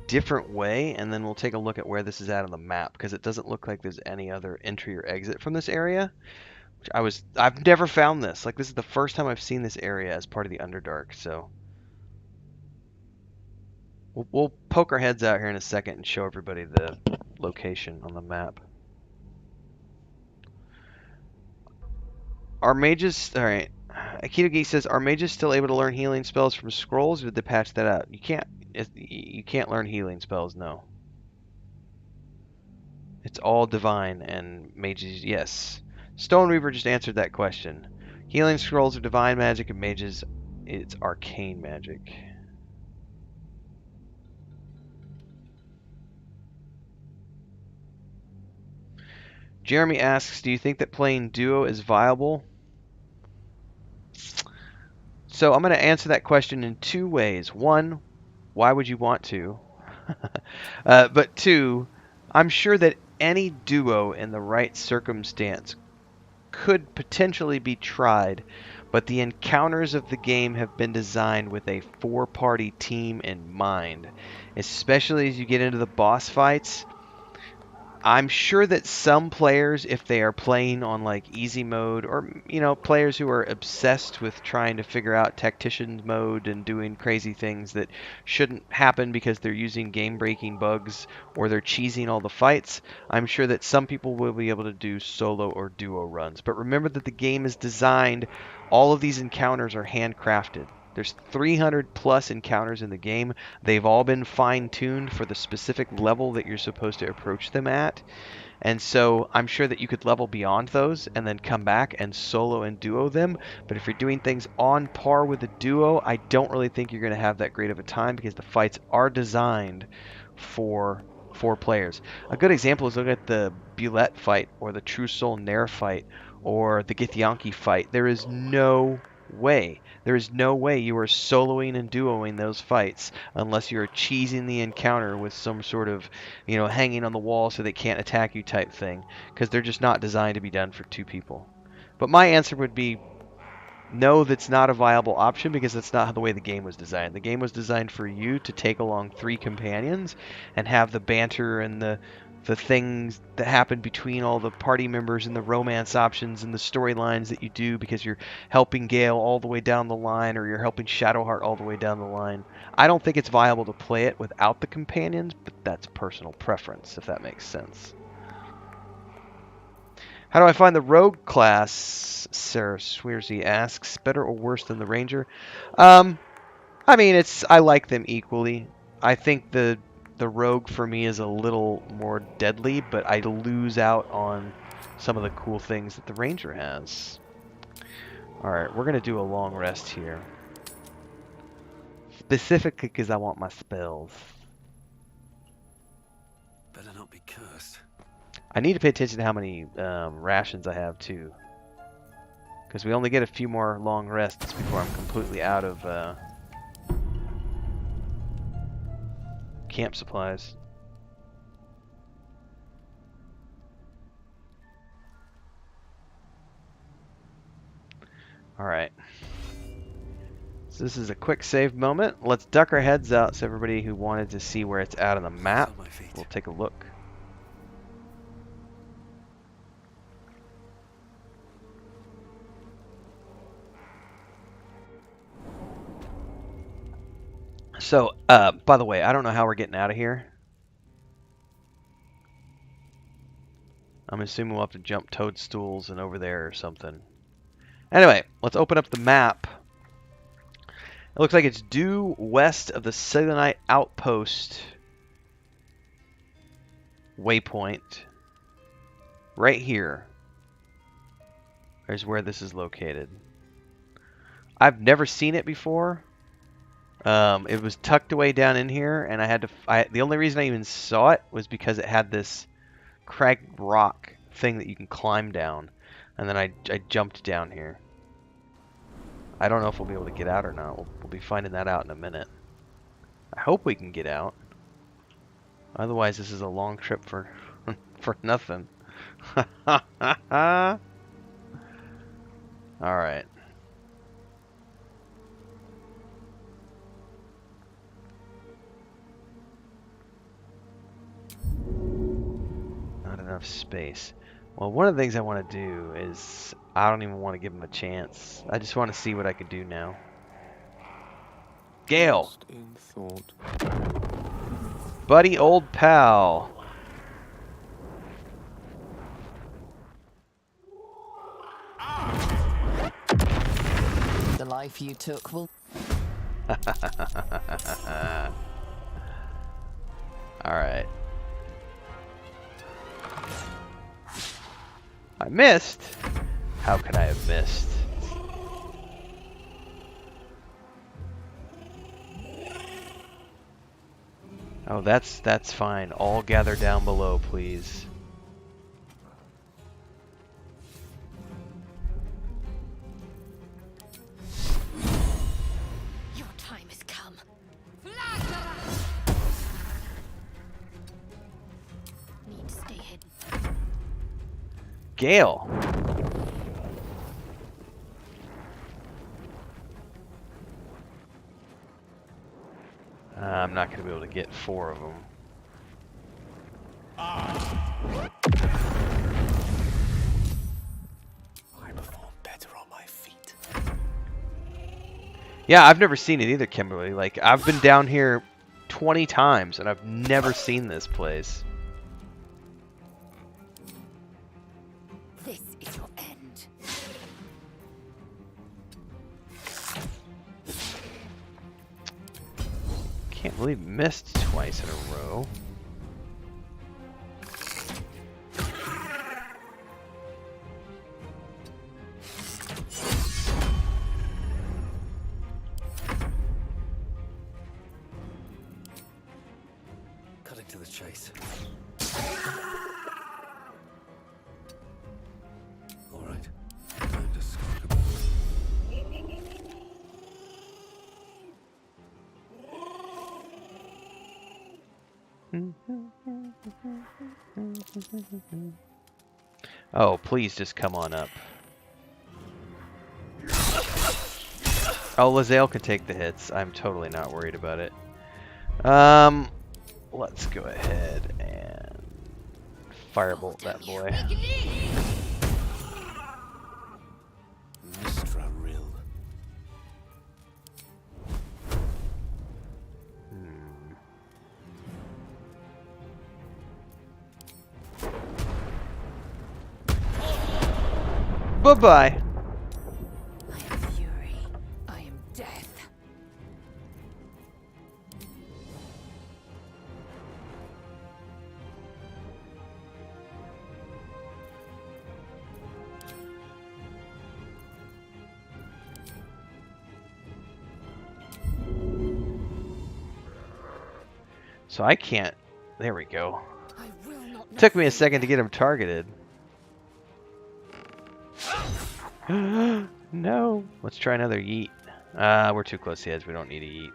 Speaker 2: different way, and then we'll take a look at where this is at on the map, because it doesn't look like there's any other entry or exit from this area. I've never found this. Like, this is the first time I've seen this area as part of the Underdark, so we'll poke our heads out here in a second and show everybody the location on the map. Are mages... Alright. Aikido Geek says, are mages still able to learn healing spells from scrolls, or did they patch that out? You can't learn healing spells, no. It's all divine, and mages, yes. Stone Reaver just answered that question. Healing scrolls are divine magic, and mages, it's arcane magic. Jeremy asks, do you think that playing duo is viable? So I'm going to answer that question in two ways. One, why would you want to? But two, I'm sure that any duo in the right circumstance could potentially be tried, but the encounters of the game have been designed with a four-party team in mind. Especially as you get into the boss fights, I'm sure that some players, if they are playing on like easy mode, or players who are obsessed with trying to figure out tactician mode and doing crazy things that shouldn't happen because they're using game-breaking bugs or they're cheesing all the fights, I'm sure that some people will be able to do solo or duo runs. But remember that the game is designed, all of these encounters are handcrafted. There's 300 plus encounters in the game. They've all been fine-tuned for the specific level that you're supposed to approach them at. And so I'm sure that you could level beyond those and then come back and solo and duo them. But if you're doing things on par with a duo, I don't really think you're going to have that great of a time because the fights are designed for 4 players. A good example is look at the Bulette fight or the True Soul Nair fight or the Githyanki fight. There is no way you are soloing and duoing those fights unless you're cheesing the encounter with some sort of, hanging on the wall so they can't attack you type thing, because they're just not designed to be done for 2 people. But my answer would be no, that's not a viable option because that's not the way the game was designed. The game was designed for you to take along 3 companions and have the banter and the things that happen between all the party members and the romance options and the storylines that you do because you're helping Gale all the way down the line or you're helping Shadowheart all the way down the line. I don't think it's viable to play it without the companions, but that's personal preference, if that makes sense. How do I find the Rogue class? Sarah Swearsy asks. Better or worse than the Ranger? I mean, I like them equally. I think the Rogue for me is a little more deadly, but I lose out on some of the cool things that the Ranger has. Alright, we're going to do a long rest here. Specifically because I want my spells.
Speaker 3: Better not be cursed.
Speaker 2: I need to pay attention to how many rations I have too. Because we only get a few more long rests before I'm completely out of camp supplies. Alright. So this is a quick save moment. Let's duck our heads out so everybody who wanted to see where it's at on the map will take a look. So, by the way, I don't know how we're getting out of here. I'm assuming we'll have to jump toadstools and over there or something. Anyway, let's open up the map. It looks like it's due west of the Selenite Outpost waypoint. Right here is where this is located. I've never seen it before. It was tucked away down in here, and I had to. The only reason I even saw it was because it had this cracked rock thing that you can climb down, and then I jumped down here. I don't know if we'll be able to get out or not. We'll be finding that out in a minute. I hope we can get out. Otherwise, this is a long trip for for nothing. All right. Not enough space. Well, one of the things I want to do is I don't even want to give him a chance. I just want to see what I can do now. Gale!
Speaker 5: Lost in thought.
Speaker 2: Buddy, old pal.
Speaker 4: The life you took will...
Speaker 2: Alright. I missed? How could I have missed? Oh, that's fine. All gather down below, please.
Speaker 1: Your time has come. Need to stay hidden.
Speaker 2: Gale! I'm not going to be able to get 4 of them.
Speaker 3: I perform better on my feet.
Speaker 2: Yeah, I've never seen it either, Kimberly. Like, I've been down here 20 times, and I've never seen this place.
Speaker 6: This is your end.
Speaker 2: Can't believe we missed twice in a row.
Speaker 3: Cutting to the chase. All right. Time to skulk about.
Speaker 2: Oh, please just come on up. Oh, Lae'zel can take the hits. I'm totally not worried about it. Let's go ahead and firebolt that boy.
Speaker 3: Mistra Rill.
Speaker 2: Bye-bye.
Speaker 6: I am fury. I am death.
Speaker 2: So I can't... There we go.
Speaker 6: I will not know
Speaker 2: Took me a
Speaker 6: fear.
Speaker 2: second to get him targeted. No. Let's try another yeet. We're too close to the edge. We don't need a yeet.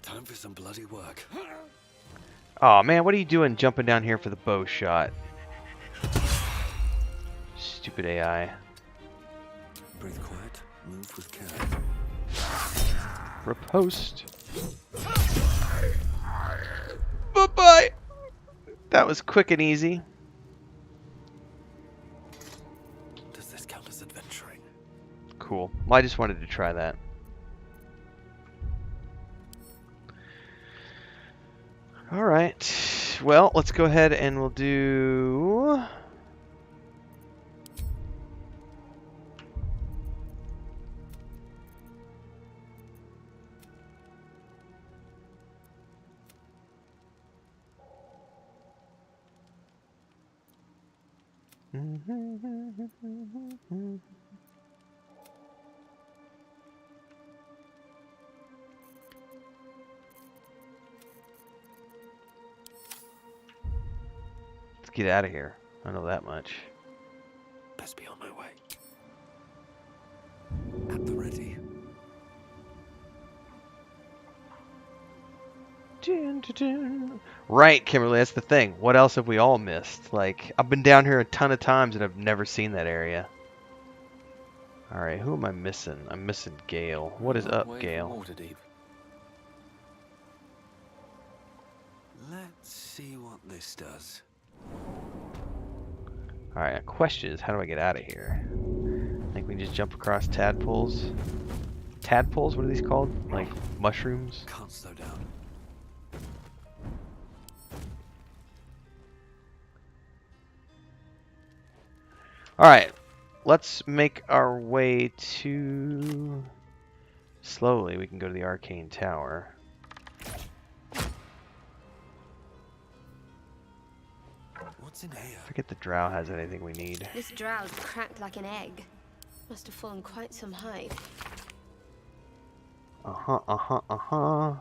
Speaker 3: Time for some bloody work.
Speaker 2: Oh man, what are you doing jumping down here for the bow shot? Stupid AI.
Speaker 3: Breathe quiet, move with care.
Speaker 2: Riposte. Bye-bye. That was quick and easy.
Speaker 3: Does this count as adventuring?
Speaker 2: Cool. Well, I just wanted to try that. Alright. Well, let's go ahead and we'll do... Let's get out of here. I know that much.
Speaker 3: Best be on my way. At the ready.
Speaker 2: Right, Kimberly, that's the thing. What else have we all missed? Like, I've been down here a ton of times and I've never seen that area. Alright, who am I missing? I'm missing Gale. What is up,
Speaker 3: Way from
Speaker 2: Gale?
Speaker 3: Waterdeep. Let's see what this does.
Speaker 2: Alright, a question is, how do I get out of here? I think we can just jump across tadpoles. Tadpoles? What are these called? Like, mushrooms?
Speaker 3: Can't slow down.
Speaker 2: Alright, let's make our way to... Slowly, we can go to the Arcane Tower.
Speaker 3: What's in here?
Speaker 2: I forget the Drow has anything we need.
Speaker 1: This drow's cracked like an egg. Must have fallen quite some height.
Speaker 2: Uh-huh, uh-huh, uh-huh.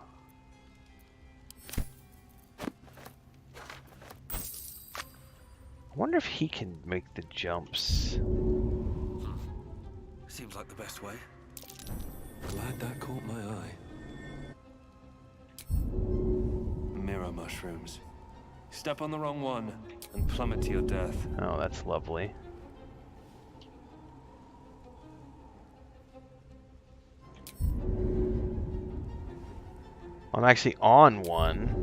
Speaker 2: I wonder if he can make the jumps.
Speaker 3: Seems like the best way. Glad that caught my eye. Mirror mushrooms. Step on the wrong one and plummet to your death.
Speaker 2: Oh, that's lovely. I'm actually on one.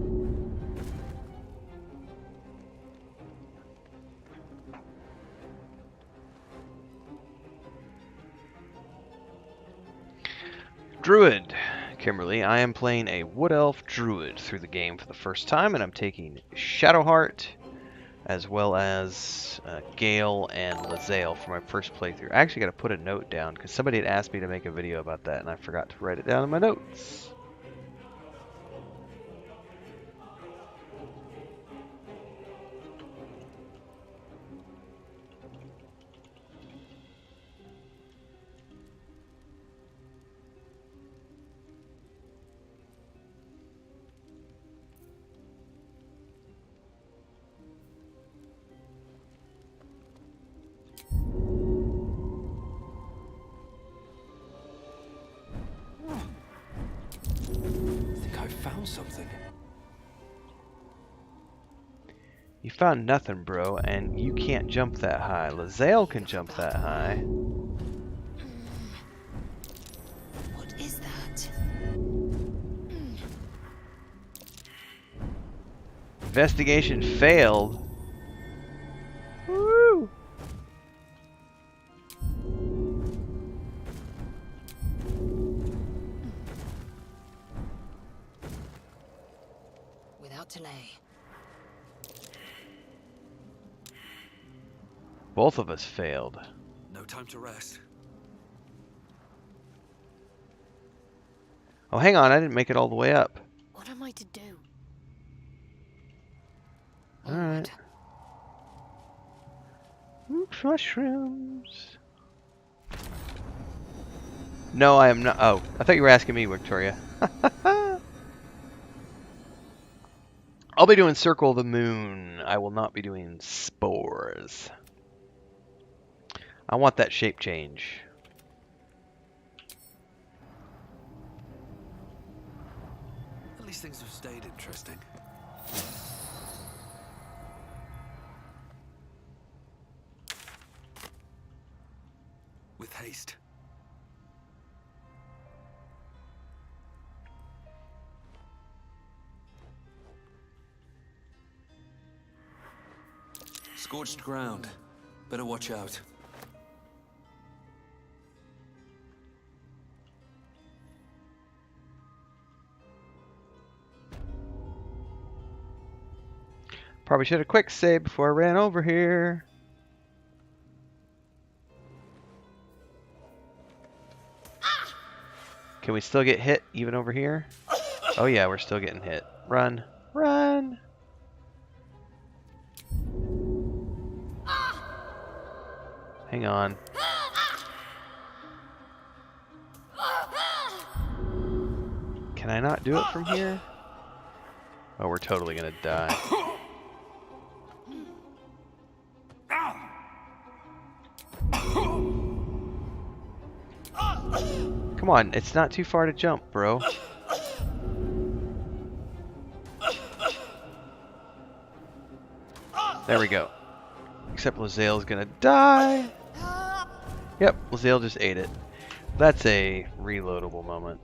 Speaker 2: Druid. Kimberly, I am playing a Wood Elf Druid through the game for the first time, and I'm taking Shadowheart as well as Gale and Lae'zel for my first playthrough. I actually got to put a note down because somebody had asked me to make a video about that, and I forgot to write it down in my notes.
Speaker 3: Something.
Speaker 2: You found nothing, bro, and you can't jump that high. Lae'zel can jump that high.
Speaker 6: What is that?
Speaker 2: Investigation failed. Woo!
Speaker 6: Delay.
Speaker 2: Both of us failed.
Speaker 3: No time to rest.
Speaker 2: Oh, hang on, I didn't make it all the way up.
Speaker 6: What am I to do?
Speaker 2: Alright. Oops, mushrooms. No, I am not. Oh, I thought you were asking me, Victoria. I'll be doing Circle of the Moon. I will not be doing Spores. I want that shape change.
Speaker 3: At least things have stayed interesting. With haste. Scorched ground. Better watch out.
Speaker 2: Probably should have quick saved before I ran over here. Can we still get hit even over here? Oh yeah, we're still getting hit. Run. Run! Hang on. Can I not do it from here? Oh, we're totally gonna die. Come on, it's not too far to jump, bro. There we go. Except Lae'zel's gonna die. Yep, Lae'zel just ate it. That's a reloadable moment.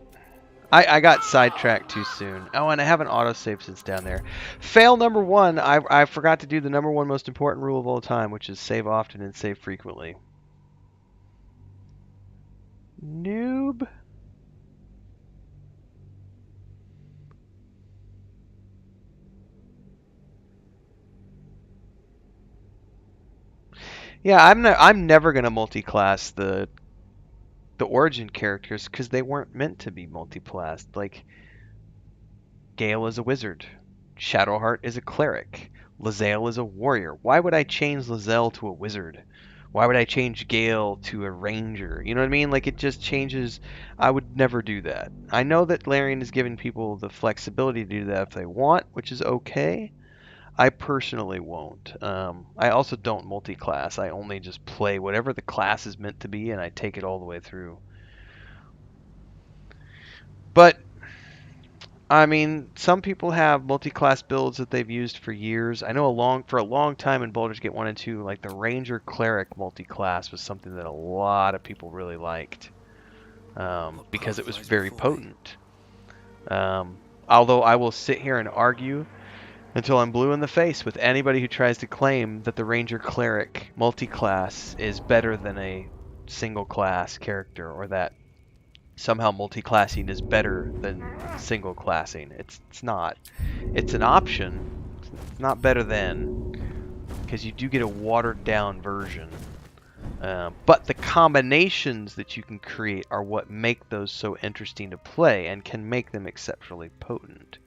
Speaker 2: I got sidetracked too soon. Oh, and I have an autosave since down there. Fail number one. I forgot to do the number one most important rule of all time, which is save often and save frequently. Noob. Yeah, I'm never gonna multi-class the origin characters because they weren't meant to be multi-classed. Like, Gale is a wizard, Shadowheart is a cleric, Lae'zel is a warrior. Why would I change Lae'zel to a wizard? Why would I change Gale to a ranger? You know what I mean? Like, it just changes. I would never do that. I know that Larian is giving people the flexibility to do that if they want, which is okay. I personally won't. I also don't multi-class. I only just play whatever the class is meant to be, and I take it all the way through. But, I mean, some people have multi-class builds that they've used for years. I know for a long time in Baldur's Gate 1 and 2, like the Ranger Cleric multi-class was something that a lot of people really liked because it was very potent. Although I will sit here and argue until I'm blue in the face with anybody who tries to claim that the Ranger Cleric multi-class is better than a single class character, or that somehow multi-classing is better than single classing. It's not. It's an option. It's not better than, because you do get a watered down version. But the combinations that you can create are what make those so interesting to play and can make them exceptionally potent.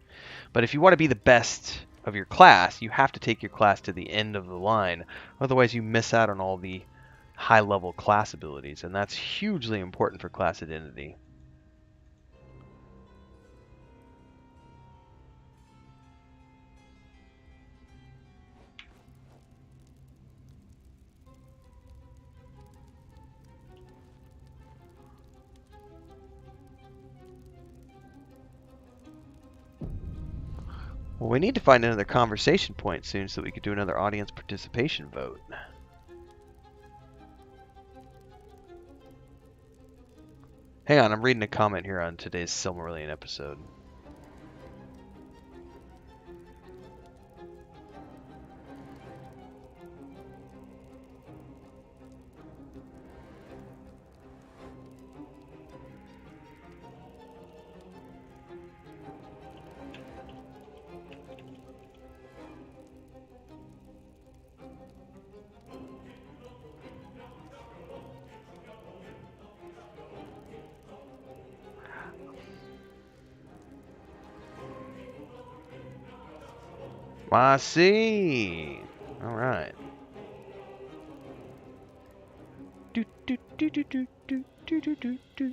Speaker 2: But if you want to be the best of your class, you have to take your class to the end of the line. Otherwise, you miss out on all the high-level class abilities, and that's hugely important for class identity. Well, we need to find another conversation point soon so that we could do another audience participation vote. Hang on, I'm reading a comment here on today's Silmarillion episode. I see. All right. Do do do do do do do do do do.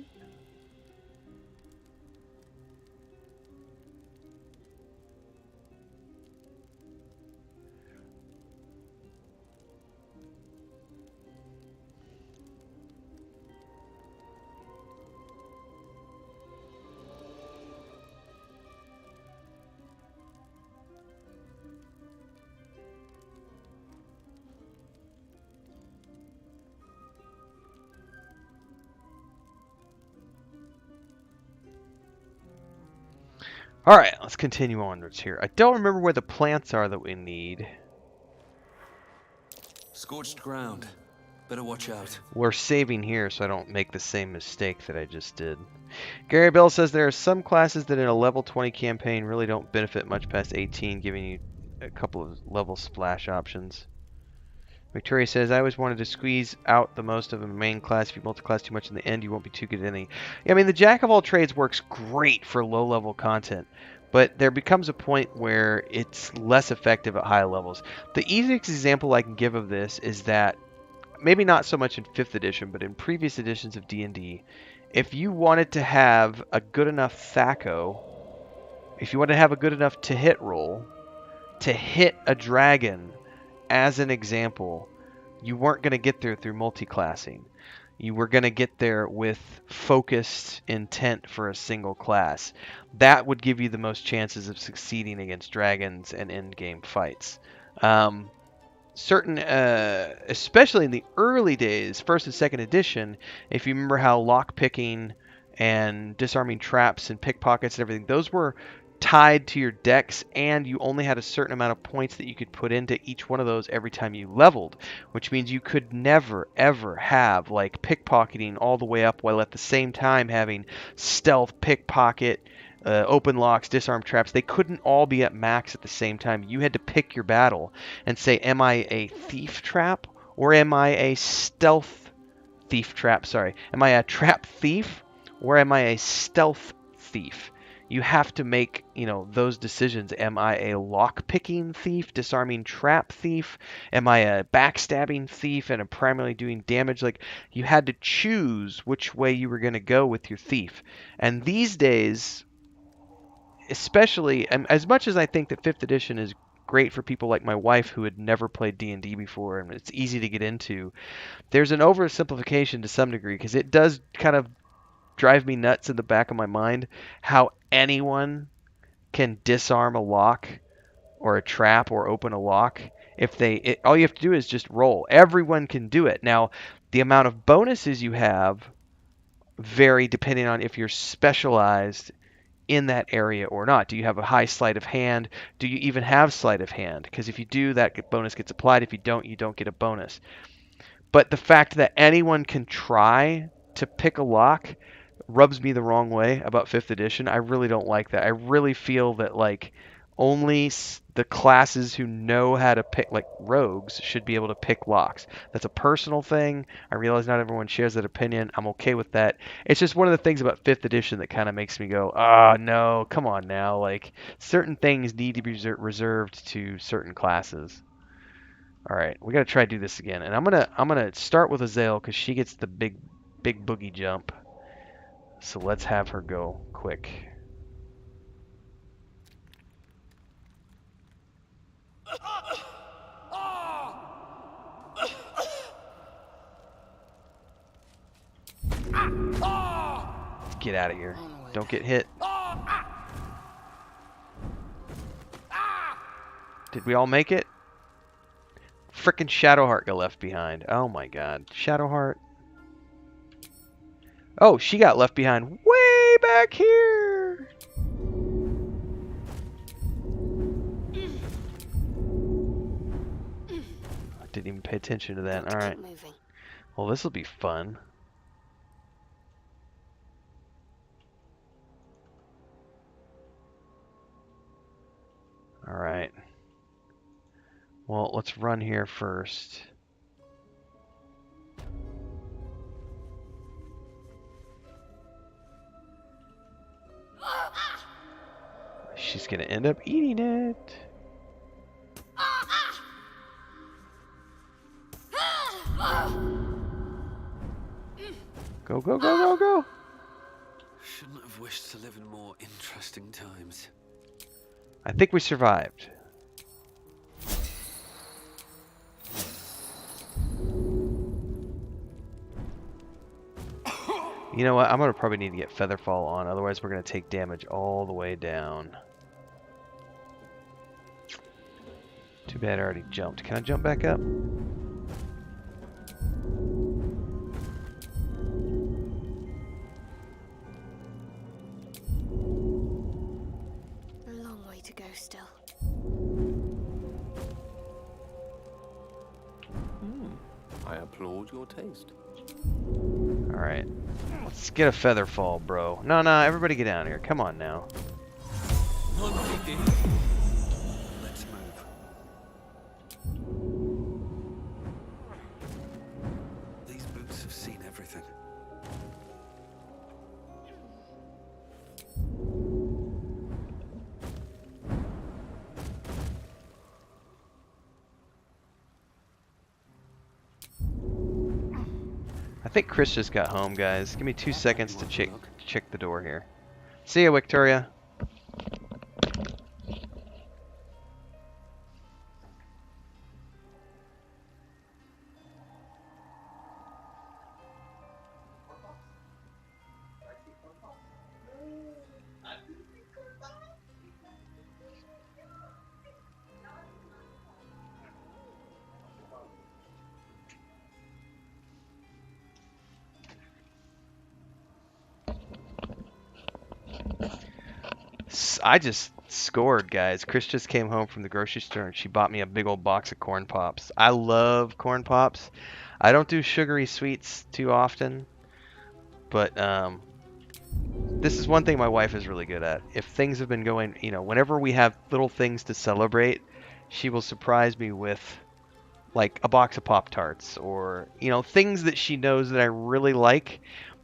Speaker 2: All right, let's continue onwards here. I don't remember where the plants are that we need.
Speaker 3: Scorched ground. Better watch out.
Speaker 2: We're saving here so I don't make the same mistake that I just did. Gary Bell says there are some classes that in a level 20 campaign really don't benefit much past 18, giving you a couple of level splash options. Victoria says, I always wanted to squeeze out the most of a main class. If you multi-class too much in the end, you won't be too good at any. Yeah, I mean, the Jack of all trades works great for low-level content, but there becomes a point where it's less effective at high levels. The easiest example I can give of this is that, maybe not so much in 5th edition, but in previous editions of D&D, if you wanted to have a good enough THAC0, if you wanted to have a good enough to-hit roll, to hit a dragon, as an example, you weren't going to get there through multi-classing. You were going to get there with focused intent for a single class. That would give you the most chances of succeeding against dragons and end-game fights. Especially in the early days, 1st and 2nd edition, if you remember how lock-picking and disarming traps and pickpockets and everything, those were tied to your dex, and you only had a certain amount of points that you could put into each one of those every time you leveled, which means you could never ever have like pickpocketing all the way up while at the same time having stealth, pickpocket, open locks, disarm traps. They couldn't all be at max at the same time. You had to pick your battle and say, am I a thief trap or am I a stealth thief trap? Sorry, am I a trap thief or am I a stealth thief? You have to make, those decisions. Am I a lock-picking thief, disarming trap thief? Am I a backstabbing thief and I'm primarily doing damage? Like, you had to choose which way you were going to go with your thief. And these days, especially, as much as I think that 5th edition is great for people like my wife who had never played D&D before and it's easy to get into, there's an oversimplification to some degree, because it does kind of drive me nuts in the back of my mind how anyone can disarm a lock or a trap or open a lock. All you have to do is just roll. Everyone can do it. Now, the amount of bonuses you have vary depending on if you're specialized in that area or not. Do you have a high sleight of hand? Do you even have sleight of hand? Because if you do, that bonus gets applied. If you don't get a bonus. But the fact that anyone can try to pick a lock rubs me the wrong way about 5th edition. I really don't like that. I really feel that like only the classes who know how to pick, like rogues, should be able to pick locks. That's a personal thing. I realize not everyone shares that opinion. I'm okay with that. It's just one of the things about 5th edition that kind of makes me go, oh no, come on now. Like certain things need to be reserved to certain classes. All right, we got to try to do this again. And I'm gonna start with Azale because she gets the big boogie jump. So let's have her go quick. Get out of here. Don't get hit. Did we all make it? Frickin' Shadowheart got left behind. Oh my god. Shadowheart. Oh, she got left behind way back here. I didn't even pay attention to that. All right. Well, this will be fun. All right. Well, let's run here first. She's gonna end up eating it. Go, go, go, go, go.
Speaker 3: Shouldn't have wished to live in more interesting times.
Speaker 2: I think we survived. You know what? I'm going to probably need to get Featherfall on, otherwise we're going to take damage all the way down. Too bad I already jumped. Can I jump back up?
Speaker 1: A long way to go still.
Speaker 5: I applaud your taste.
Speaker 2: Alright. Let's get a Featherfall, bro. No, everybody get down here. Come on now.
Speaker 3: Let's move. These boots have seen everything.
Speaker 2: I think Chris just got home, guys. Give me 2 seconds to check the door here. See ya, Victoria. I just scored, guys. Chris just came home from the grocery store and she bought me a big old box of corn pops. I love corn pops. I don't do sugary sweets too often, but this is one thing my wife is really good at. If things have been going, you know, whenever we have little things to celebrate, she will surprise me with like a box of Pop-Tarts or, you know, things that she knows that I really like,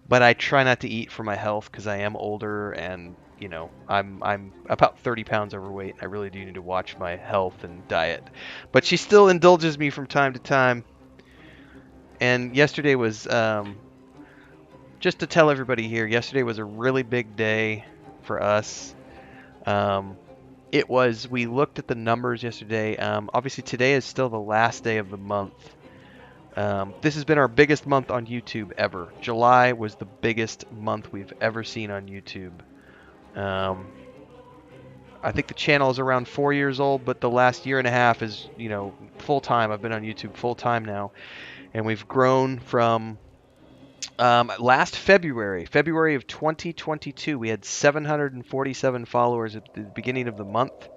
Speaker 2: but I try not to eat for my health because I am older and, you know, I'm about 30 pounds overweight. I really do need to watch my health and diet. But she still indulges me from time to time. And yesterday was, just to tell everybody here, yesterday was a really big day for us. We looked at the numbers yesterday. Obviously today is still the last day of the month. This has been our biggest month on YouTube ever. July was the biggest month we've ever seen on YouTube. I think the channel is around 4 years old, but the last year and a half is, you know, full time. I've been on YouTube full time now, and we've grown from Last February of 2022, we had 747 followers at the beginning of the month,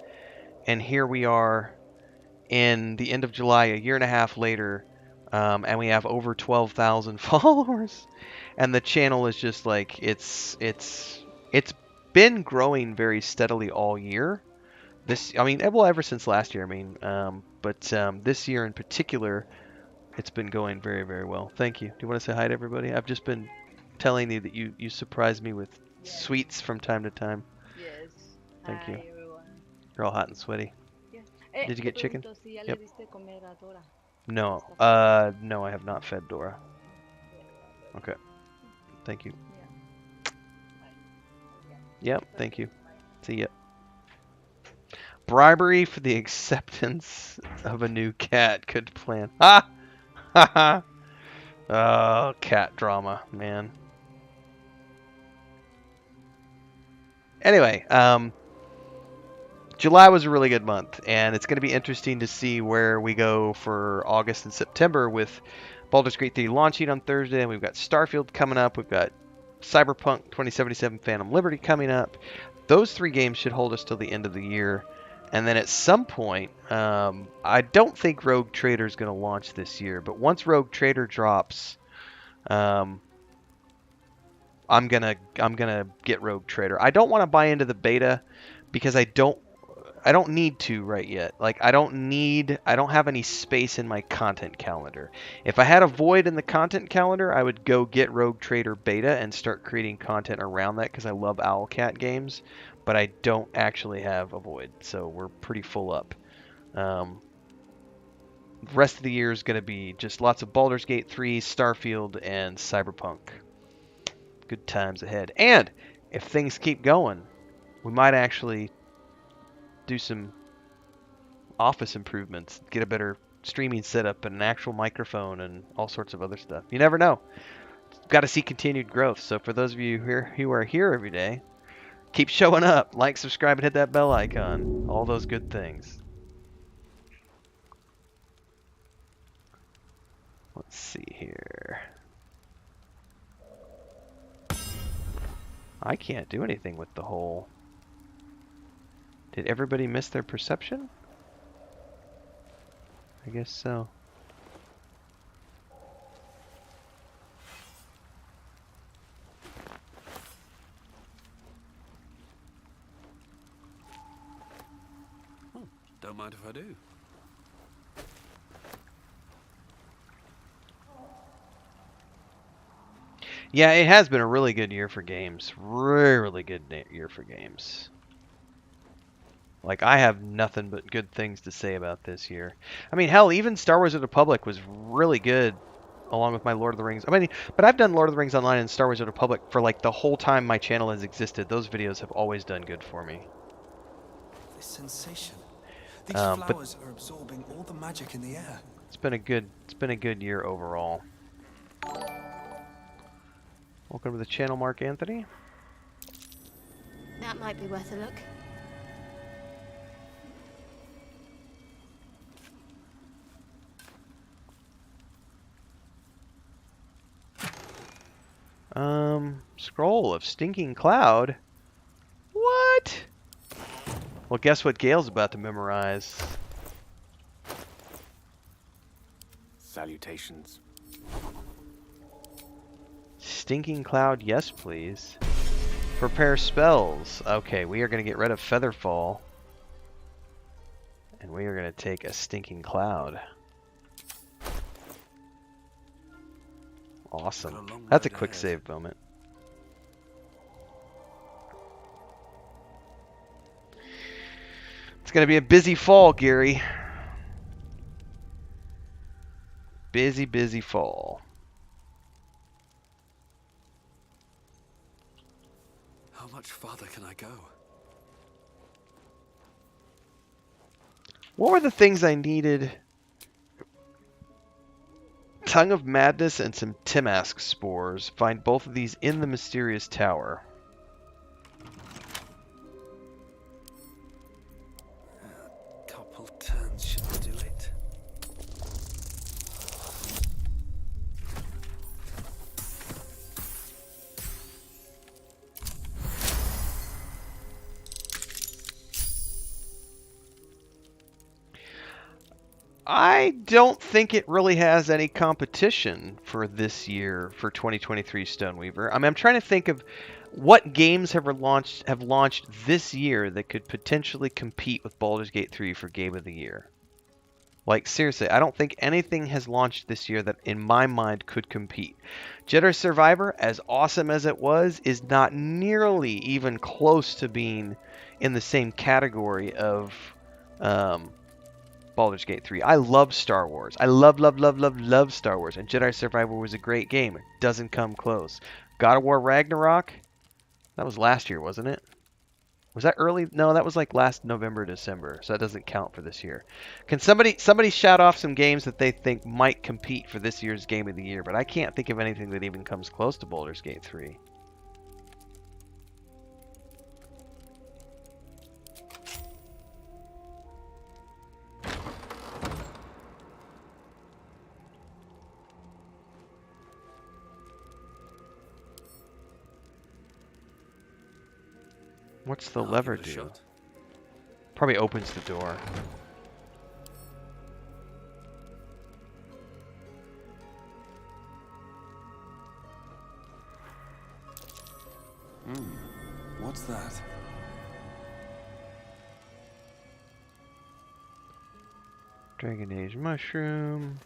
Speaker 2: and here we are in the end of July, a year and a half later, and we have over 12,000 followers, and the channel is just like it's been growing very steadily all year. Ever since last year. But this year in particular, it's been going very, very well. Thank you. Do you want to say hi to everybody? I've just been telling you that you surprise me with sweets from time to time.
Speaker 9: Yes.
Speaker 2: Thank
Speaker 9: Hi,
Speaker 2: you.
Speaker 9: everyone.
Speaker 2: You're all hot and sweaty.
Speaker 9: Yeah.
Speaker 2: Did you get chicken?
Speaker 9: Si ya
Speaker 2: Yep.
Speaker 9: le diste comer a Dora.
Speaker 2: No. No, I have not fed Dora. Okay. Thank you. Yep, thank you. See ya. Bribery for the acceptance of a new cat. Good plan. Ha! Ha ha! Oh, cat drama, man. Anyway, July was a really good month, and it's going to be interesting to see where we go for August and September with Baldur's Gate 3 launching on Thursday, and we've got Starfield coming up, we've got Cyberpunk 2077 Phantom Liberty coming up. Those 3 games should hold us till the end of the year. And then at some point, I don't think Rogue Trader is going to launch this year, but once Rogue Trader drops, I'm gonna get Rogue Trader. I don't want to buy into the beta because I don't need to right yet. Like I don't have any space in my content calendar. If I had a void in the content calendar, I would go get Rogue Trader beta and start creating content around that because I love Owlcat games. But I don't actually have a void, so we're pretty full up. The rest of the year is going to be just lots of Baldur's Gate 3, Starfield, and Cyberpunk. Good times ahead. And if things keep going, we might actually do some office improvements, get a better streaming setup and an actual microphone and all sorts of other stuff. You never know. Got to see continued growth. So for those of you who are here every day, keep showing up. Like, subscribe, and hit that bell icon. All those good things. Let's see here. I can't do anything with the whole... Did everybody miss their perception? I guess so.
Speaker 3: Don't mind if I do.
Speaker 2: Yeah, it has been a really good year for games. Really good year for games. Like, I have nothing but good things to say about this year. I mean, hell, even Star Wars: The Republic was really good, along with my Lord of the Rings. But I've done Lord of the Rings Online and Star Wars: The Republic for, like, the whole time my channel has existed. Those videos have always done good for me.
Speaker 3: This sensation. These flowers are absorbing all the magic in the air.
Speaker 2: It's been a good year overall. Welcome to the channel, Mark Anthony.
Speaker 1: That might be worth a look.
Speaker 2: Scroll of Stinking Cloud. What? Well, guess what Gale's about to memorize.
Speaker 5: Salutations.
Speaker 2: Stinking Cloud, yes please. Prepare spells. Okay, we are going to get rid of Featherfall. And we are going to take a Stinking Cloud. Awesome. That's a quick save moment. It's going to be a busy fall, Gary. Busy fall.
Speaker 3: How much farther can I go?
Speaker 2: What were the things I needed? Tongue of Madness and some Timask spores. Find both of these in the mysterious tower.
Speaker 3: A couple turns should do it.
Speaker 2: I don't think it really has any competition for this year for 2023 Stoneweaver. I mean, I'm trying to think of what games have launched this year that could potentially compete with Baldur's Gate 3 for Game of the Year. Like, seriously, I don't think anything has launched this year that, in my mind, could compete. Jedi Survivor, as awesome as it was, is not nearly even close to being in the same category of Baldur's Gate 3. I love Star Wars. I love Star Wars. And Jedi Survivor was a great game. It doesn't come close. God of War Ragnarok, that was last year, wasn't it? Was that early? No, that was like last November, December. So that doesn't count for this year. Can somebody shout off some games that they think might compete for this year's Game of the Year? But I can't think of anything that even comes close to Baldur's Gate 3. What's the lever do? Probably opens the door.
Speaker 3: What's that?
Speaker 2: Dragon Age Mushroom.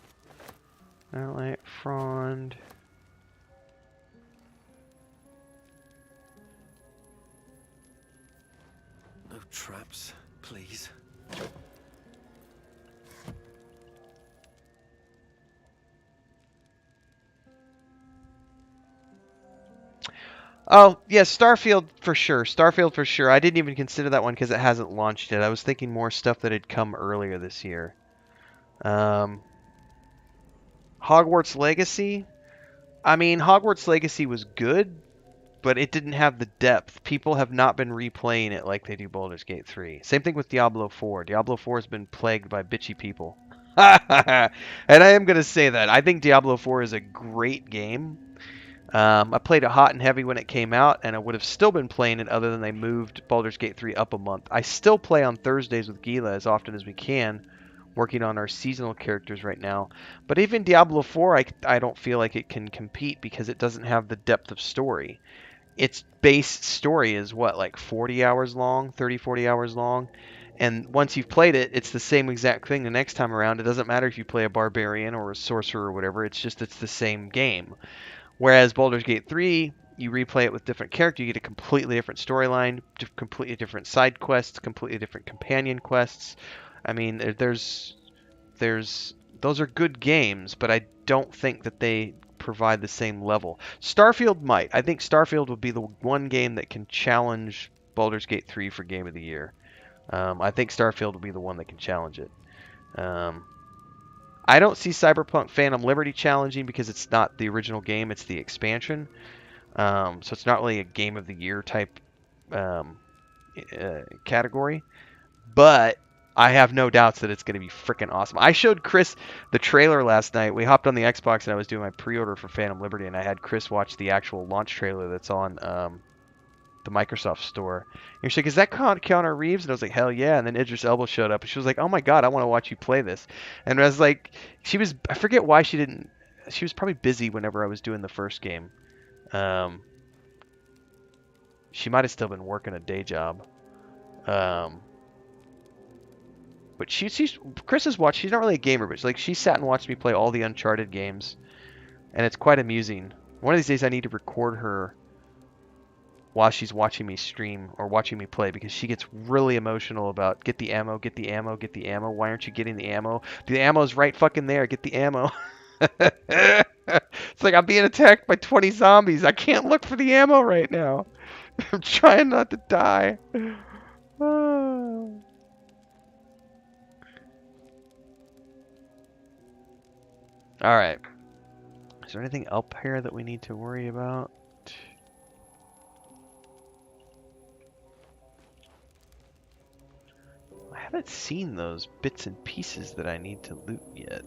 Speaker 2: Outlight Frond.
Speaker 3: No traps, please.
Speaker 2: Oh, yeah, Starfield for sure. Starfield for sure. I didn't even consider that one because it hasn't launched yet. I was thinking more stuff that had come earlier this year. Hogwarts Legacy. I mean, Hogwarts Legacy was good, but it didn't have the depth. People have not been replaying it like they do Baldur's Gate 3. Same thing with Diablo 4. Diablo 4 has been plagued by bitchy people. And I am going to say that. I think Diablo 4 is a great game. I played it hot and heavy when it came out, and I would have still been playing it other than they moved Baldur's Gate 3 up a month. I still play on Thursdays with Gila as often as we can, working on our seasonal characters right now. But even Diablo 4, I don't feel like it can compete because it doesn't have the depth of story. Its base story is what, like 40 hours long, 30, 40 hours long? And once you've played it, it's the same exact thing the next time around. It doesn't matter if you play a barbarian or a sorcerer or whatever, it's the same game. Whereas Baldur's Gate 3, you replay it with different characters, you get a completely different storyline, completely different side quests, completely different companion quests. I mean, those are good games, but I don't think that they provide the same level. Starfield might. I think Starfield would be the one game that can challenge Baldur's Gate 3 for Game of the Year. I think Starfield will be the one that can challenge it. I don't see Cyberpunk Phantom Liberty challenging because it's not the original game, it's the expansion. So it's not really a Game of the Year type category. But I have no doubts that it's going to be freaking awesome. I showed Chris the trailer last night. We hopped on the Xbox and I was doing my pre-order for Phantom Liberty, and I had Chris watch the actual launch trailer that's on the Microsoft Store. And she's like, "Is that Keanu Reeves?" And I was like, "Hell yeah!" And then Idris Elba showed up, and she was like, "Oh my god, I want to watch you play this." And I was like, I forget why she didn't. She was probably busy whenever I was doing the first game. She might have still been working a day job. But Chris has watched. She's not really a gamer, but she sat and watched me play all the Uncharted games, and it's quite amusing. One of these days, I need to record her while she's watching me stream or watching me play, because she gets really emotional about get the ammo, get the ammo, get the ammo. Why aren't you getting the ammo? The ammo's right fucking there. Get the ammo. It's like I'm being attacked by 20 zombies. I can't look for the ammo right now. I'm trying not to die. All right. Is there anything up here that we need to worry about? I haven't seen those bits and pieces that I need to loot yet.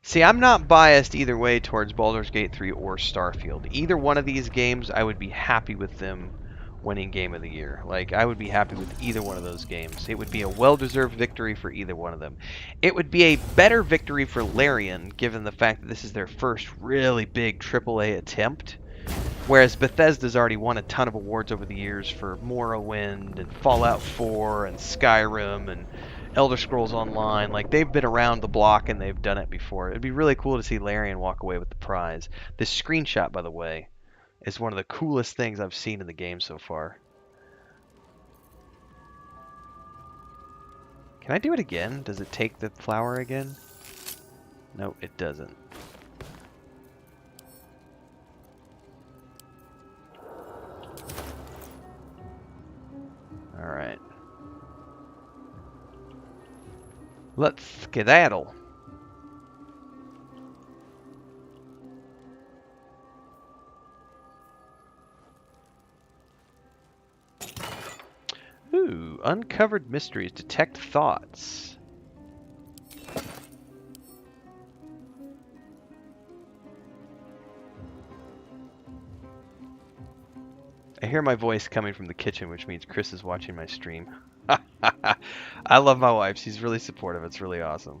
Speaker 2: See, I'm not biased either way towards Baldur's Gate 3 or Starfield. Either one of these games, I would be happy with them winning Game of the Year. Like, I would be happy with either one of those games. It would be a well-deserved victory for either one of them. It would be a better victory for Larian, given the fact that this is their first really big AAA attempt. Whereas Bethesda's already won a ton of awards over the years for Morrowind and Fallout 4 and Skyrim and Elder Scrolls Online. Like, they've been around the block and they've done it before. It'd be really cool to see Larian walk away with the prize. This screenshot, by the way, is one of the coolest things I've seen in the game so far. Can I do it again? Does it take the flower again? No, it doesn't. Alright. Let's skedaddle. Ooh, uncovered mysteries. Detect thoughts. I hear my voice coming from the kitchen, which means Chris is watching my stream. I love my wife. She's really supportive. It's really awesome.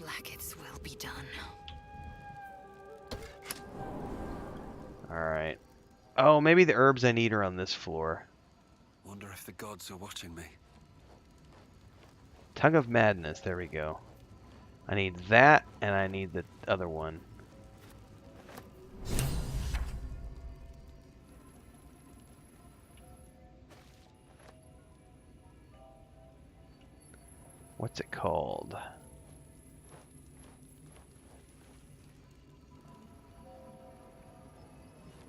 Speaker 6: Blackets will be done.
Speaker 2: Alright. Oh, maybe the herbs I need are on this floor.
Speaker 3: Wonder if the gods are watching me.
Speaker 2: Tongue of Madness. There we go. I need that, and I need the other one. What's it called?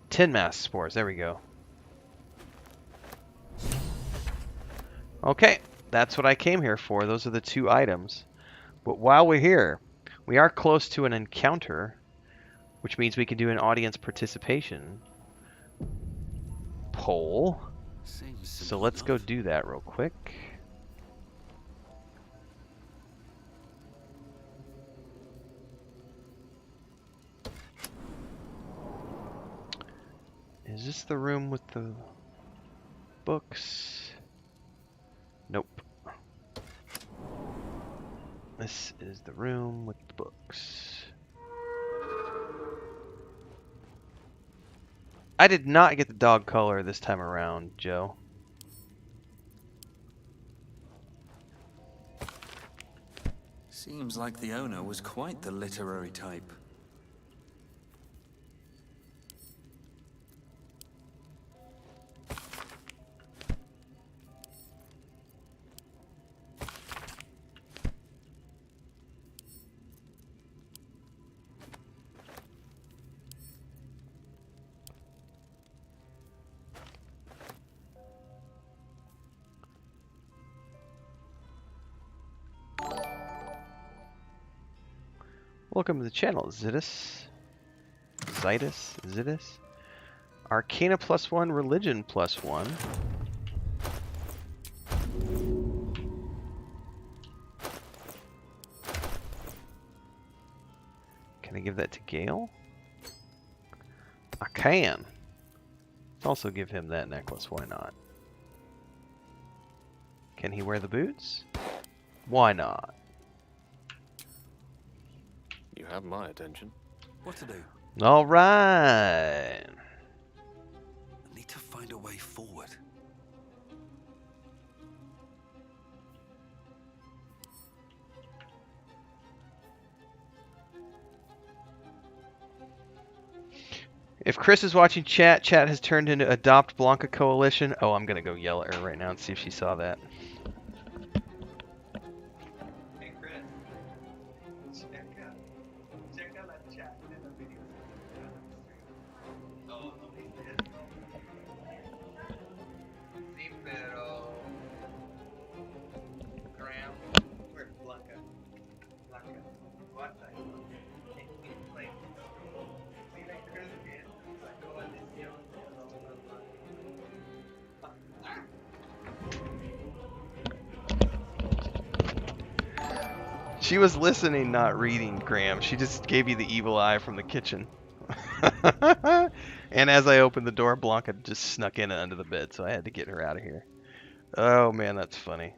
Speaker 2: Tin Mass Spores. There we go. Okay, that's what I came here for. Those are the two items. But while we're here, we are close to an encounter, which means we can do an audience participation poll. So let's go do that real quick. Is this the room with the books? Nope. This is the room with the books. I did not get the dog color this time around, Joe.
Speaker 3: Seems like the owner was quite the literary type.
Speaker 2: Welcome to the channel, Zidus. Zidus. Arcana +1, Religion +1. Can I give that to Gale? I can. Let's also give him that necklace, why not? Can he wear the boots? Why not?
Speaker 5: You have my attention.
Speaker 3: What to do?
Speaker 2: All right.
Speaker 3: I need to find a way forward.
Speaker 2: If Chris is watching chat, chat has turned into Adopt Blanca Coalition. Oh, I'm going to go yell at her right now and see if she saw that. Hey, Chris. Check out that chat in the video. Oh, nobody's dead. Sí, pero... Graham, where's Blanca? Blanca, what the hell? Can't you explain? See that Chris did? She was listening, not reading, Graham. She just gave you the evil eye from the kitchen. And as I opened the door, Blanca just snuck in under the bed, so I had to get her out of here. Oh man, that's funny.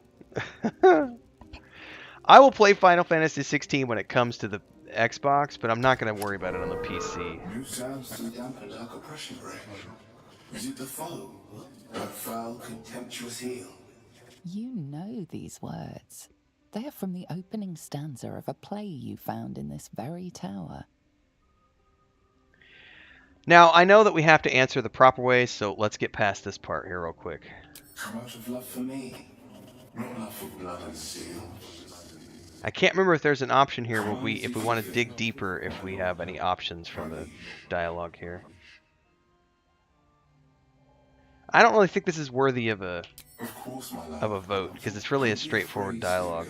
Speaker 2: I will play Final Fantasy 16 when it comes to the Xbox, but I'm not going to worry about it on the PC.
Speaker 8: New sounds to dampen dark oppression, Ray. Is it the foe? That foul, contemptuous heel?
Speaker 4: You know these words. They are from the opening stanza of a play you found in this very tower.
Speaker 2: Now, I know that we have to answer the proper way, so let's get past this part here real quick.
Speaker 8: Come out of love for me, not love for blood and steel.
Speaker 2: I can't remember if there's an option here where if we want to dig deeper, if we have any options from the dialogue here. I don't really think this is worthy of a vote, because it's really a straightforward dialogue.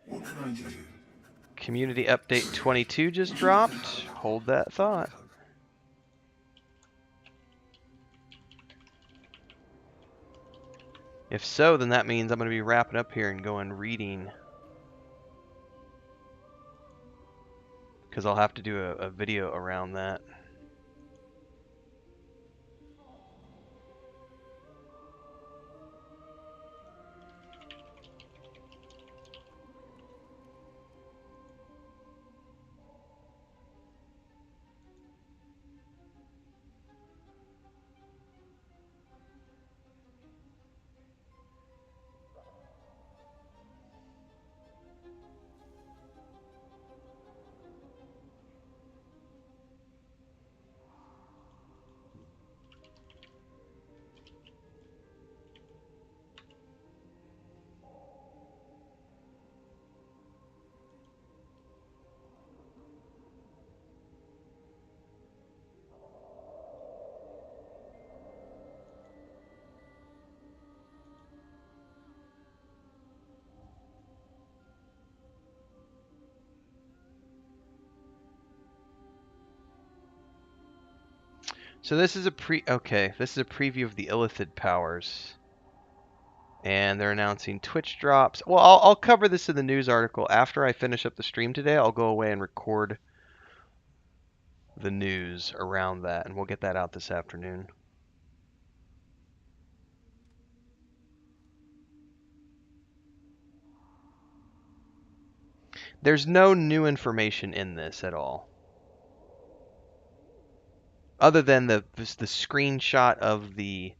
Speaker 8: What can I do?
Speaker 2: Community update 22 just dropped. Hold that thought. If so, then that means I'm going to be wrapping up here and going reading. Because I'll have to do a video around that. So this is a this is a preview of the Illithid powers. And they're announcing Twitch drops. Well, I'll cover this in the news article. After I finish up the stream today, I'll go away and record the news around that, and we'll get that out this afternoon. There's no new information in this at all. Other than the screenshot of the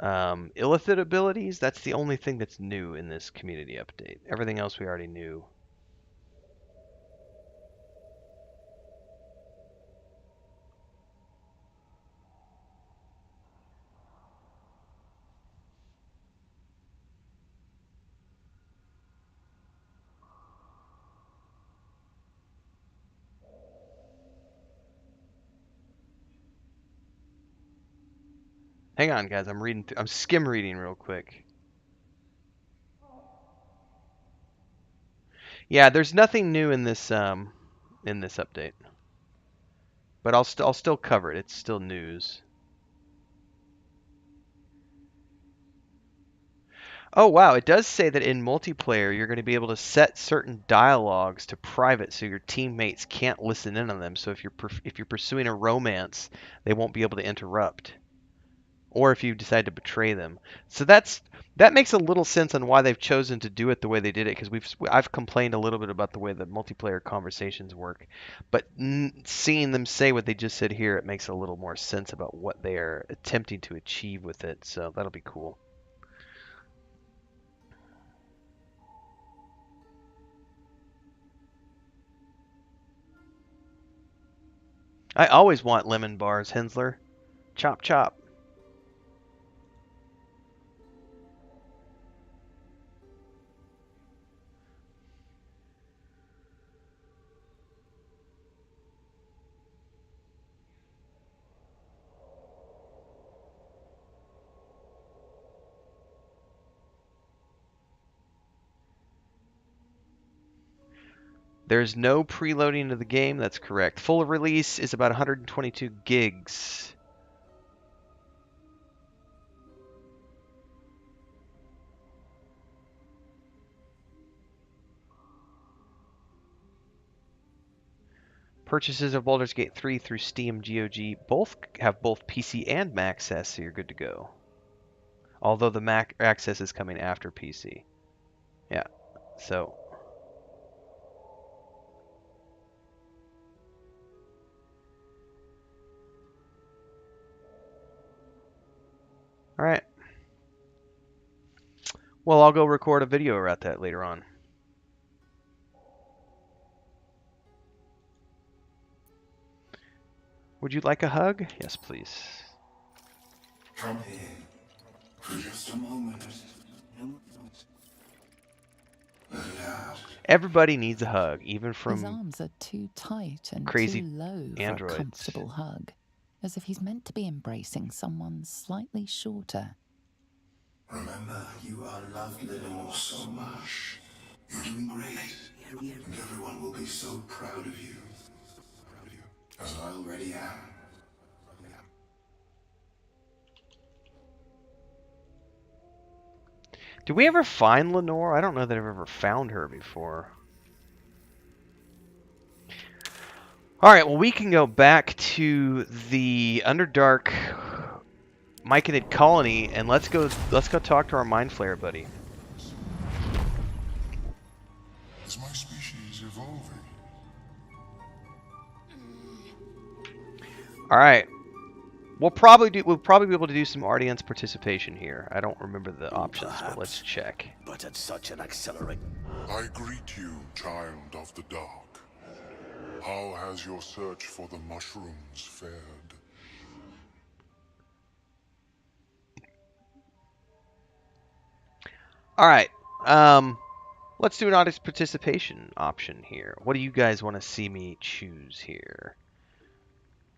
Speaker 2: Illithid abilities, that's the only thing that's new in this community update. Everything else we already knew. Hang on, guys. I'm skim reading real quick. Yeah, there's nothing new in this update. But I'll still cover it. It's still news. Oh wow, it does say that in multiplayer you're going to be able to set certain dialogues to private so your teammates can't listen in on them. So if you're pursuing a romance, they won't be able to interrupt. Or if you decide to betray them. So that makes a little sense on why they've chosen to do it the way they did it, because I've complained a little bit about the way the multiplayer conversations work, but seeing them say what they just said here, it makes a little more sense about what they are attempting to achieve with it. So that'll be cool. I always want lemon bars, Hensler. Chop chop. There's no preloading of the game. That's correct. Full release is about 122 gigs. Purchases of Baldur's Gate 3 through Steam GOG both have both PC and Mac access, so you're good to go. Although the Mac access is coming after PC. Yeah, so. Alright. Well, I'll go record a video about that later on. Would you like a hug? Yes, please.
Speaker 8: Come here for just a moment.
Speaker 2: Everybody needs a hug, even
Speaker 4: His
Speaker 2: from
Speaker 4: arms are too tight and
Speaker 2: crazy
Speaker 4: too low for
Speaker 2: androids.
Speaker 4: a comfortable hug, as if he's meant to be embracing someone slightly shorter.
Speaker 8: Remember, you are loved, Lenore, so much. You're doing great, and everyone will be so proud of you. As I already am.
Speaker 2: Did we ever find Lenore? I don't know that I've ever found her before. Alright, well we can go back to the Underdark Myconid colony and let's go talk to our Mind Flayer buddy.
Speaker 8: Is my species evolving?
Speaker 2: Alright. We'll probably be able to do some audience participation here. I don't remember the options, but let's check.
Speaker 7: But at such an accelerate.
Speaker 8: I greet you, child of the dark. How has your search for the mushrooms fared?
Speaker 2: Alright. Let's do an audience participation option here. What do you guys want to see me choose here?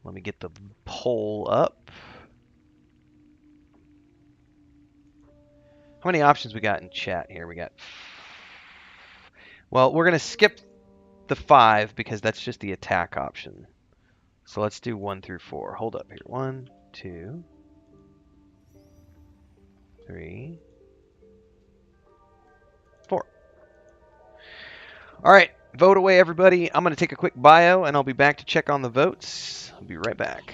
Speaker 2: Let me get the poll up. How many options we got in chat here? We got... Well, we're going to skip the 5 because that's just the attack option. So let's do 1 through 4. Hold up here. 1, 2, 3, 4. All right. Vote away, everybody. I'm going to take a quick bio, and I'll be back to check on the votes. I'll be right back.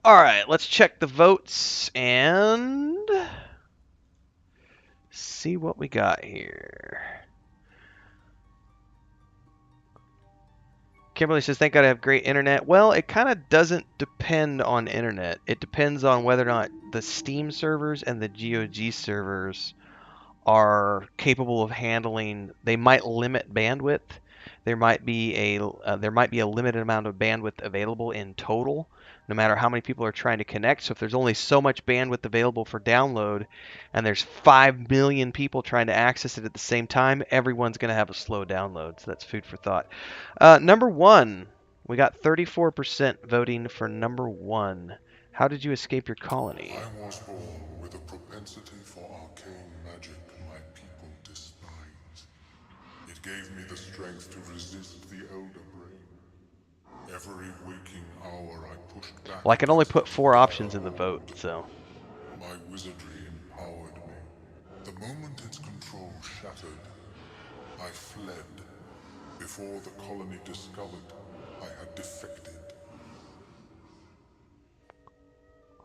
Speaker 2: All right, let's check the votes and see what we got here. Kimberly says, thank God I have great internet. Well, it kind of doesn't depend on internet. It depends on whether or not the Steam servers and the GOG servers are capable of handling. They might limit bandwidth. There might be a limited amount of bandwidth available in total, no matter how many people are trying to connect. So if there's only so much bandwidth available for download, and there's 5 million people trying to access it at the same time, everyone's going to have a slow download. So that's food for thought. Number 1, we got 34% voting for number 1. How did you escape your colony?
Speaker 8: I was born with a propensity for arcane magic my people despise. It gave me the strength to resist the Elder Brain. Every waking hour I pushed back.
Speaker 2: Well, I can only put 4 options in the vote, so.
Speaker 8: My wizardry empowered me. The moment its control shattered, I fled. Before the colony discovered I had defected.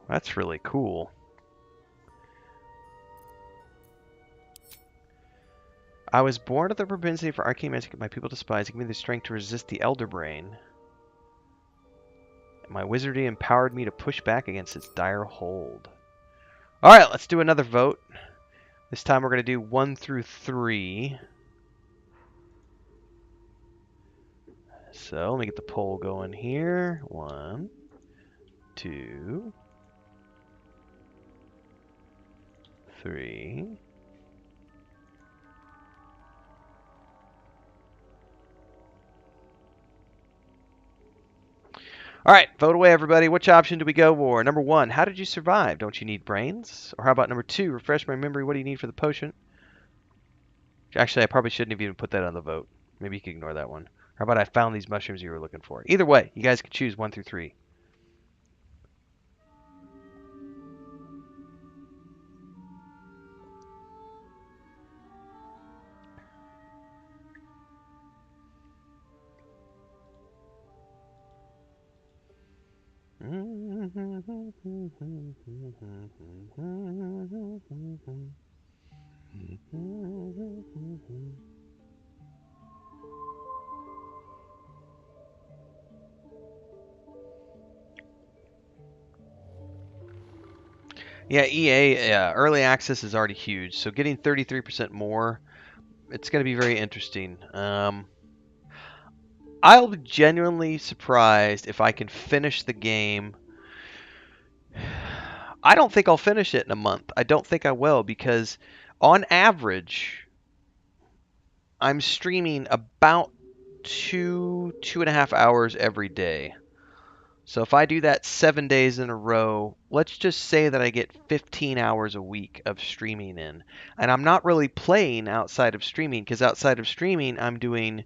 Speaker 2: That's really cool. I was born with the propensity for arcane magic my people despise. It gave me the strength to resist the Elder Brain. My wizardry empowered me to push back against its dire hold. Alright, let's do another vote. This time we're going to do 1 through 3. So let me get the poll going here. 1, 2, 3. All right, vote away, everybody. Which option do we go for? Number 1, how did you survive? Don't you need brains? Or how about number 2, refresh my memory. What do you need for the potion? Actually, I probably shouldn't have even put that on the vote. Maybe you can ignore that one. How about I found these mushrooms you were looking for? Either way, you guys can choose 1 through 3. Yeah, EA early access is already huge, so getting 33% more, it's going to be very interesting. I'll be genuinely surprised if I can finish the game. I don't think I'll finish it in a month. I don't think I will, because on average, I'm streaming about 2.5 hours every day. So if I do that 7 days in a row, let's just say that I get 15 hours a week of streaming in. And I'm not really playing outside of streaming, because outside of streaming, I'm doing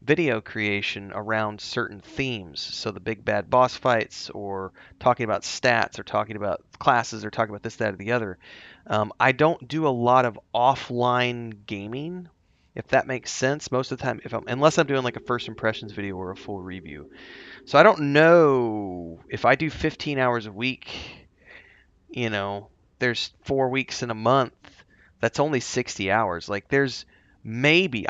Speaker 2: video creation around certain themes. So the big bad boss fights, or talking about stats, or talking about classes, or talking about this, that, or the other. I don't do a lot of offline gaming, if that makes sense. Most of the time, unless I'm doing like a first impressions video or a full review. So I don't know if I do 15 hours a week, there's 4 weeks in a month. That's only 60 hours. Like there's maybe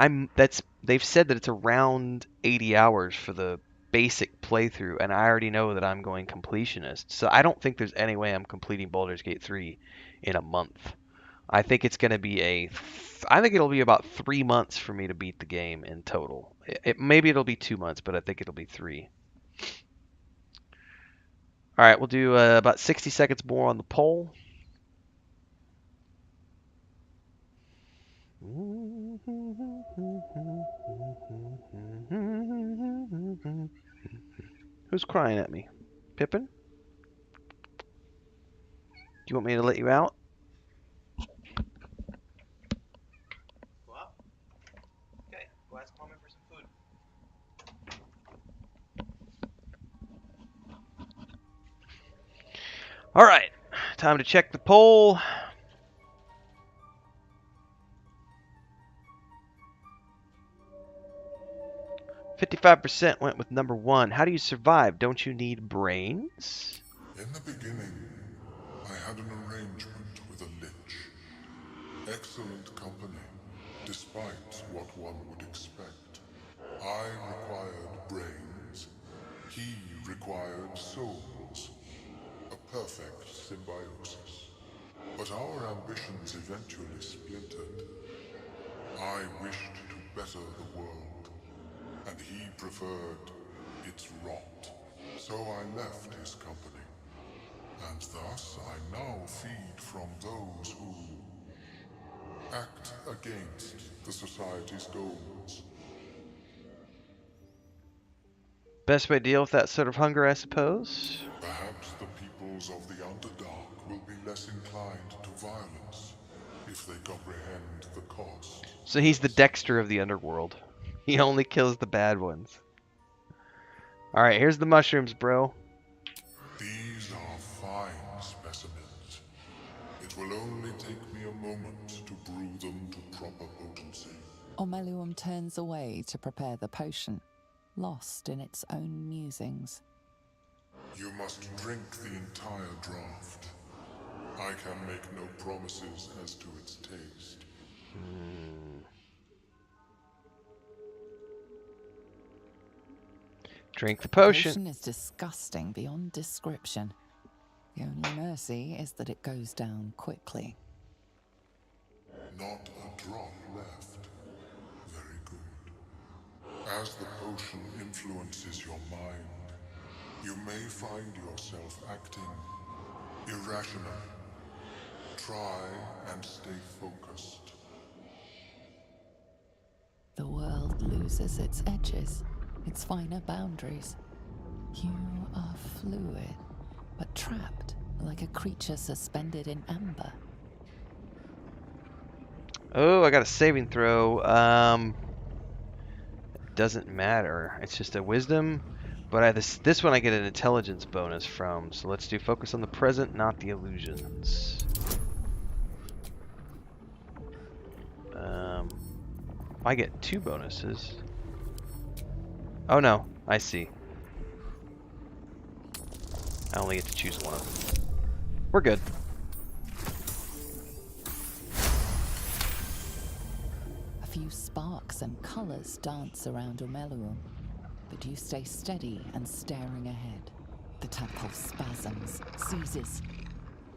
Speaker 2: they've said that it's around 80 hours for the basic playthrough, and I already know that I'm going completionist. So I don't think there's any way I'm completing Baldur's Gate 3 in a month. I think it's going to be I think it'll be about 3 months for me to beat the game in total. Maybe it'll be 2 months, but I think it'll be 3. All right, we'll do about 60 seconds more on the poll. Who's crying at me? Pippin? Do you want me to let you out? Go out? Okay, go ask Mom for some food. All right, time to check the poll. %55 went with number 1. How do you survive? Don't you need brains?
Speaker 8: In the beginning, I had an arrangement with a lich. Excellent company, despite what one would expect. I required brains. He required souls. A perfect symbiosis. But our ambitions eventually splintered. I wished to better the world, and he preferred its rot. So I left his company, and thus I now feed from those who act against the Society's goals.
Speaker 2: Best way to deal with that sort of hunger, I suppose.
Speaker 8: Perhaps the peoples of the Underdark will be less inclined to violence if they comprehend the cost.
Speaker 2: So he's the Dexter of the underworld. He only kills the bad ones. Alright, here's the mushrooms, bro.
Speaker 8: These are fine specimens. It will only take me a moment to brew them to proper potency.
Speaker 4: Omeluum turns away to prepare the potion, lost in its own musings.
Speaker 8: You must drink the entire draft. I can make no promises as to its taste.
Speaker 2: Drink the
Speaker 4: The
Speaker 2: potion.
Speaker 4: potion is disgusting beyond description. The only mercy is that it goes down quickly.
Speaker 8: Not a drop left. Very good. As the potion influences your mind, you may find yourself acting irrationally. Try and stay focused.
Speaker 4: The world loses its edges, its finer boundaries. You are fluid, but trapped like a creature suspended in amber.
Speaker 2: Oh, I got a saving throw. It doesn't matter. It's just a wisdom. But this one I get an intelligence bonus from. So let's do focus on the present, not the illusions. I get 2 bonuses. Oh no, I see. I only get to choose one. We're good.
Speaker 4: A few sparks and colors dance around Omeluum, but you stay steady and staring ahead. The tadpole spasms, seizes.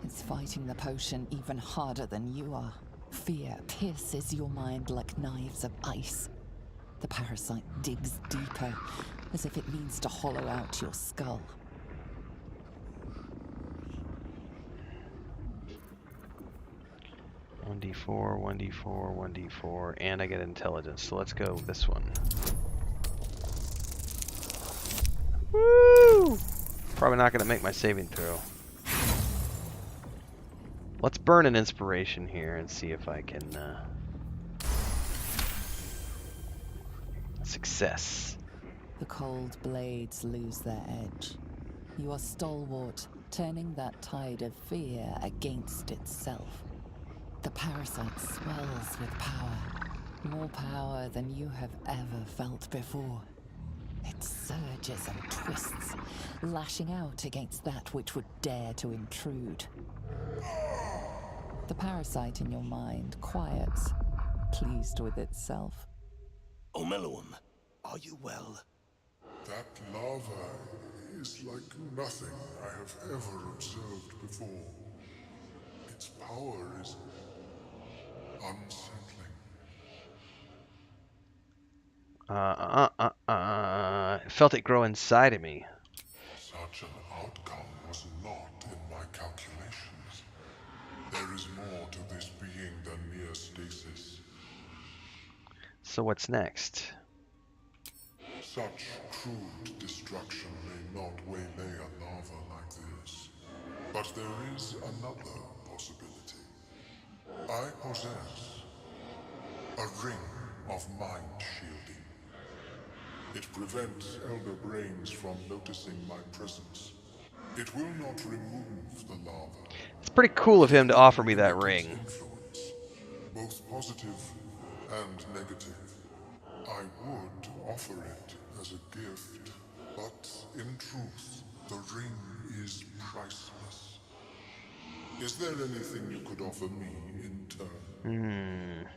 Speaker 4: It's fighting the potion even harder than you are. Fear pierces your mind like knives of ice. The parasite digs deeper, as if it means to hollow out your skull.
Speaker 2: One d4, 1d4, 1d4, and I get intelligence. So let's go with this one. Woo! Probably not going to make my saving throw. Let's burn an inspiration here and see if I can... Success.
Speaker 4: The cold blades lose their edge. You are stalwart, turning that tide of fear against itself. The parasite swells with power. More power than you have ever felt before. It surges and twists, lashing out against that which would dare to intrude. The parasite in your mind quiets, pleased with itself.
Speaker 7: Omeluum, are you well?
Speaker 8: That lava is like nothing I have ever observed before. Its power is unsettling.
Speaker 2: Felt it grow inside of me.
Speaker 8: Such an outcome was not in my calculations. There is more to this being than mere stasis.
Speaker 2: So what's next?
Speaker 8: Such crude destruction may not waylay a lava like this. But there is another possibility. I possess a ring of mind shielding. It prevents elder brains from noticing my presence. It will not remove the lava.
Speaker 2: It's pretty cool of him to offer me that ring.
Speaker 8: Influence, both positive and negative. I would offer it as a gift, but in truth, the ring is priceless. Is there anything you could offer me in turn?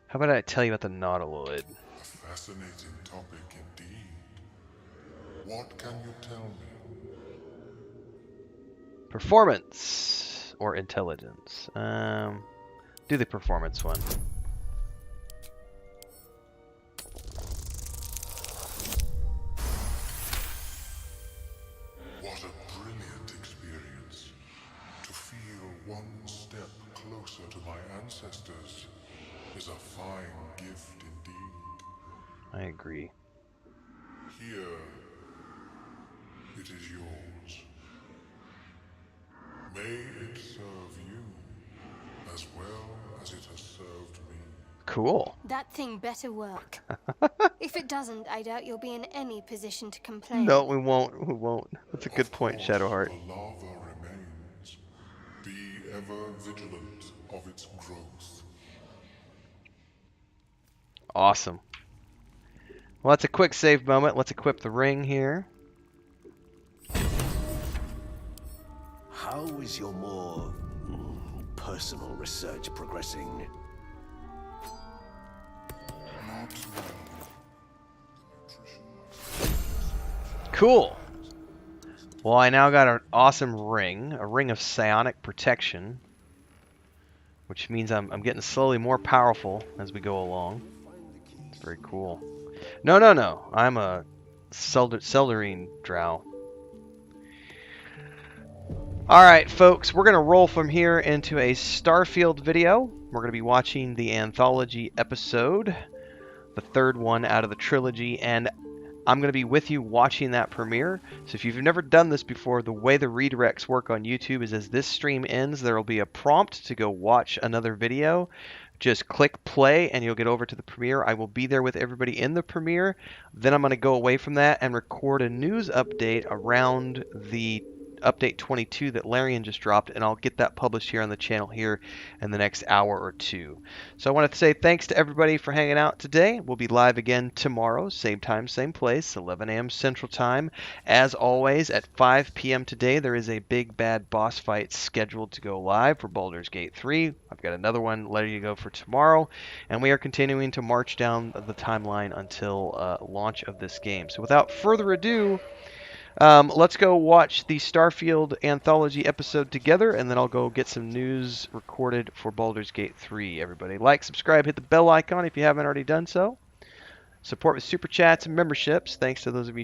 Speaker 2: How about I tell you about the Nautiloid?
Speaker 8: A fascinating topic indeed. What can you tell me?
Speaker 2: Performance or intelligence? Do the performance one.
Speaker 8: What a brilliant experience. To feel one step closer to my ancestors is a fine gift indeed.
Speaker 2: I agree.
Speaker 8: Here, it is yours. May it serve you as well as it has served me.
Speaker 2: Cool.
Speaker 1: That thing better work. If it doesn't, I doubt you'll be in any position to complain.
Speaker 2: No, we won't. We won't. That's a good point,
Speaker 8: Of course,
Speaker 2: Shadowheart.
Speaker 8: the lava remains. Be ever vigilant of its growth.
Speaker 2: Awesome. Well, that's a quick save moment. Let's equip the ring here.
Speaker 9: How is your more personal research progressing?
Speaker 2: Cool. Well, I now got an awesome ring, a ring of psionic protection, which means I'm getting slowly more powerful as we go along. It's very cool. No. I'm a Seldarine Drow. Alright, folks, we're going to roll from here into a Starfield video. We're going to be watching the anthology episode, the third one out of the trilogy, and I'm going to be with you watching that premiere. So if you've never done this before, the way the redirects work on YouTube is as this stream ends, there will be a prompt to go watch another video. Just click play and you'll get over to the premiere. I will be there with everybody in the premiere. Then I'm going to go away from that and record a news update around the update 22 that Larian just dropped, and I'll get that published here on the channel here in the next hour or two. So I want to say thanks to everybody for hanging out today. We'll be live again tomorrow, same time, same place, 11 a.m. Central Time. As always, at 5 p.m. today, there is a big bad boss fight scheduled to go live for Baldur's Gate 3. I've got another one ready to go for tomorrow, and we are continuing to march down the timeline until launch of this game. So without further ado, let's go watch the Starfield anthology episode together, and then I'll go get some news recorded for Baldur's Gate 3. Everybody, like, subscribe, hit the bell icon if you haven't already done so. Support with super chats and memberships. Thanks to those of you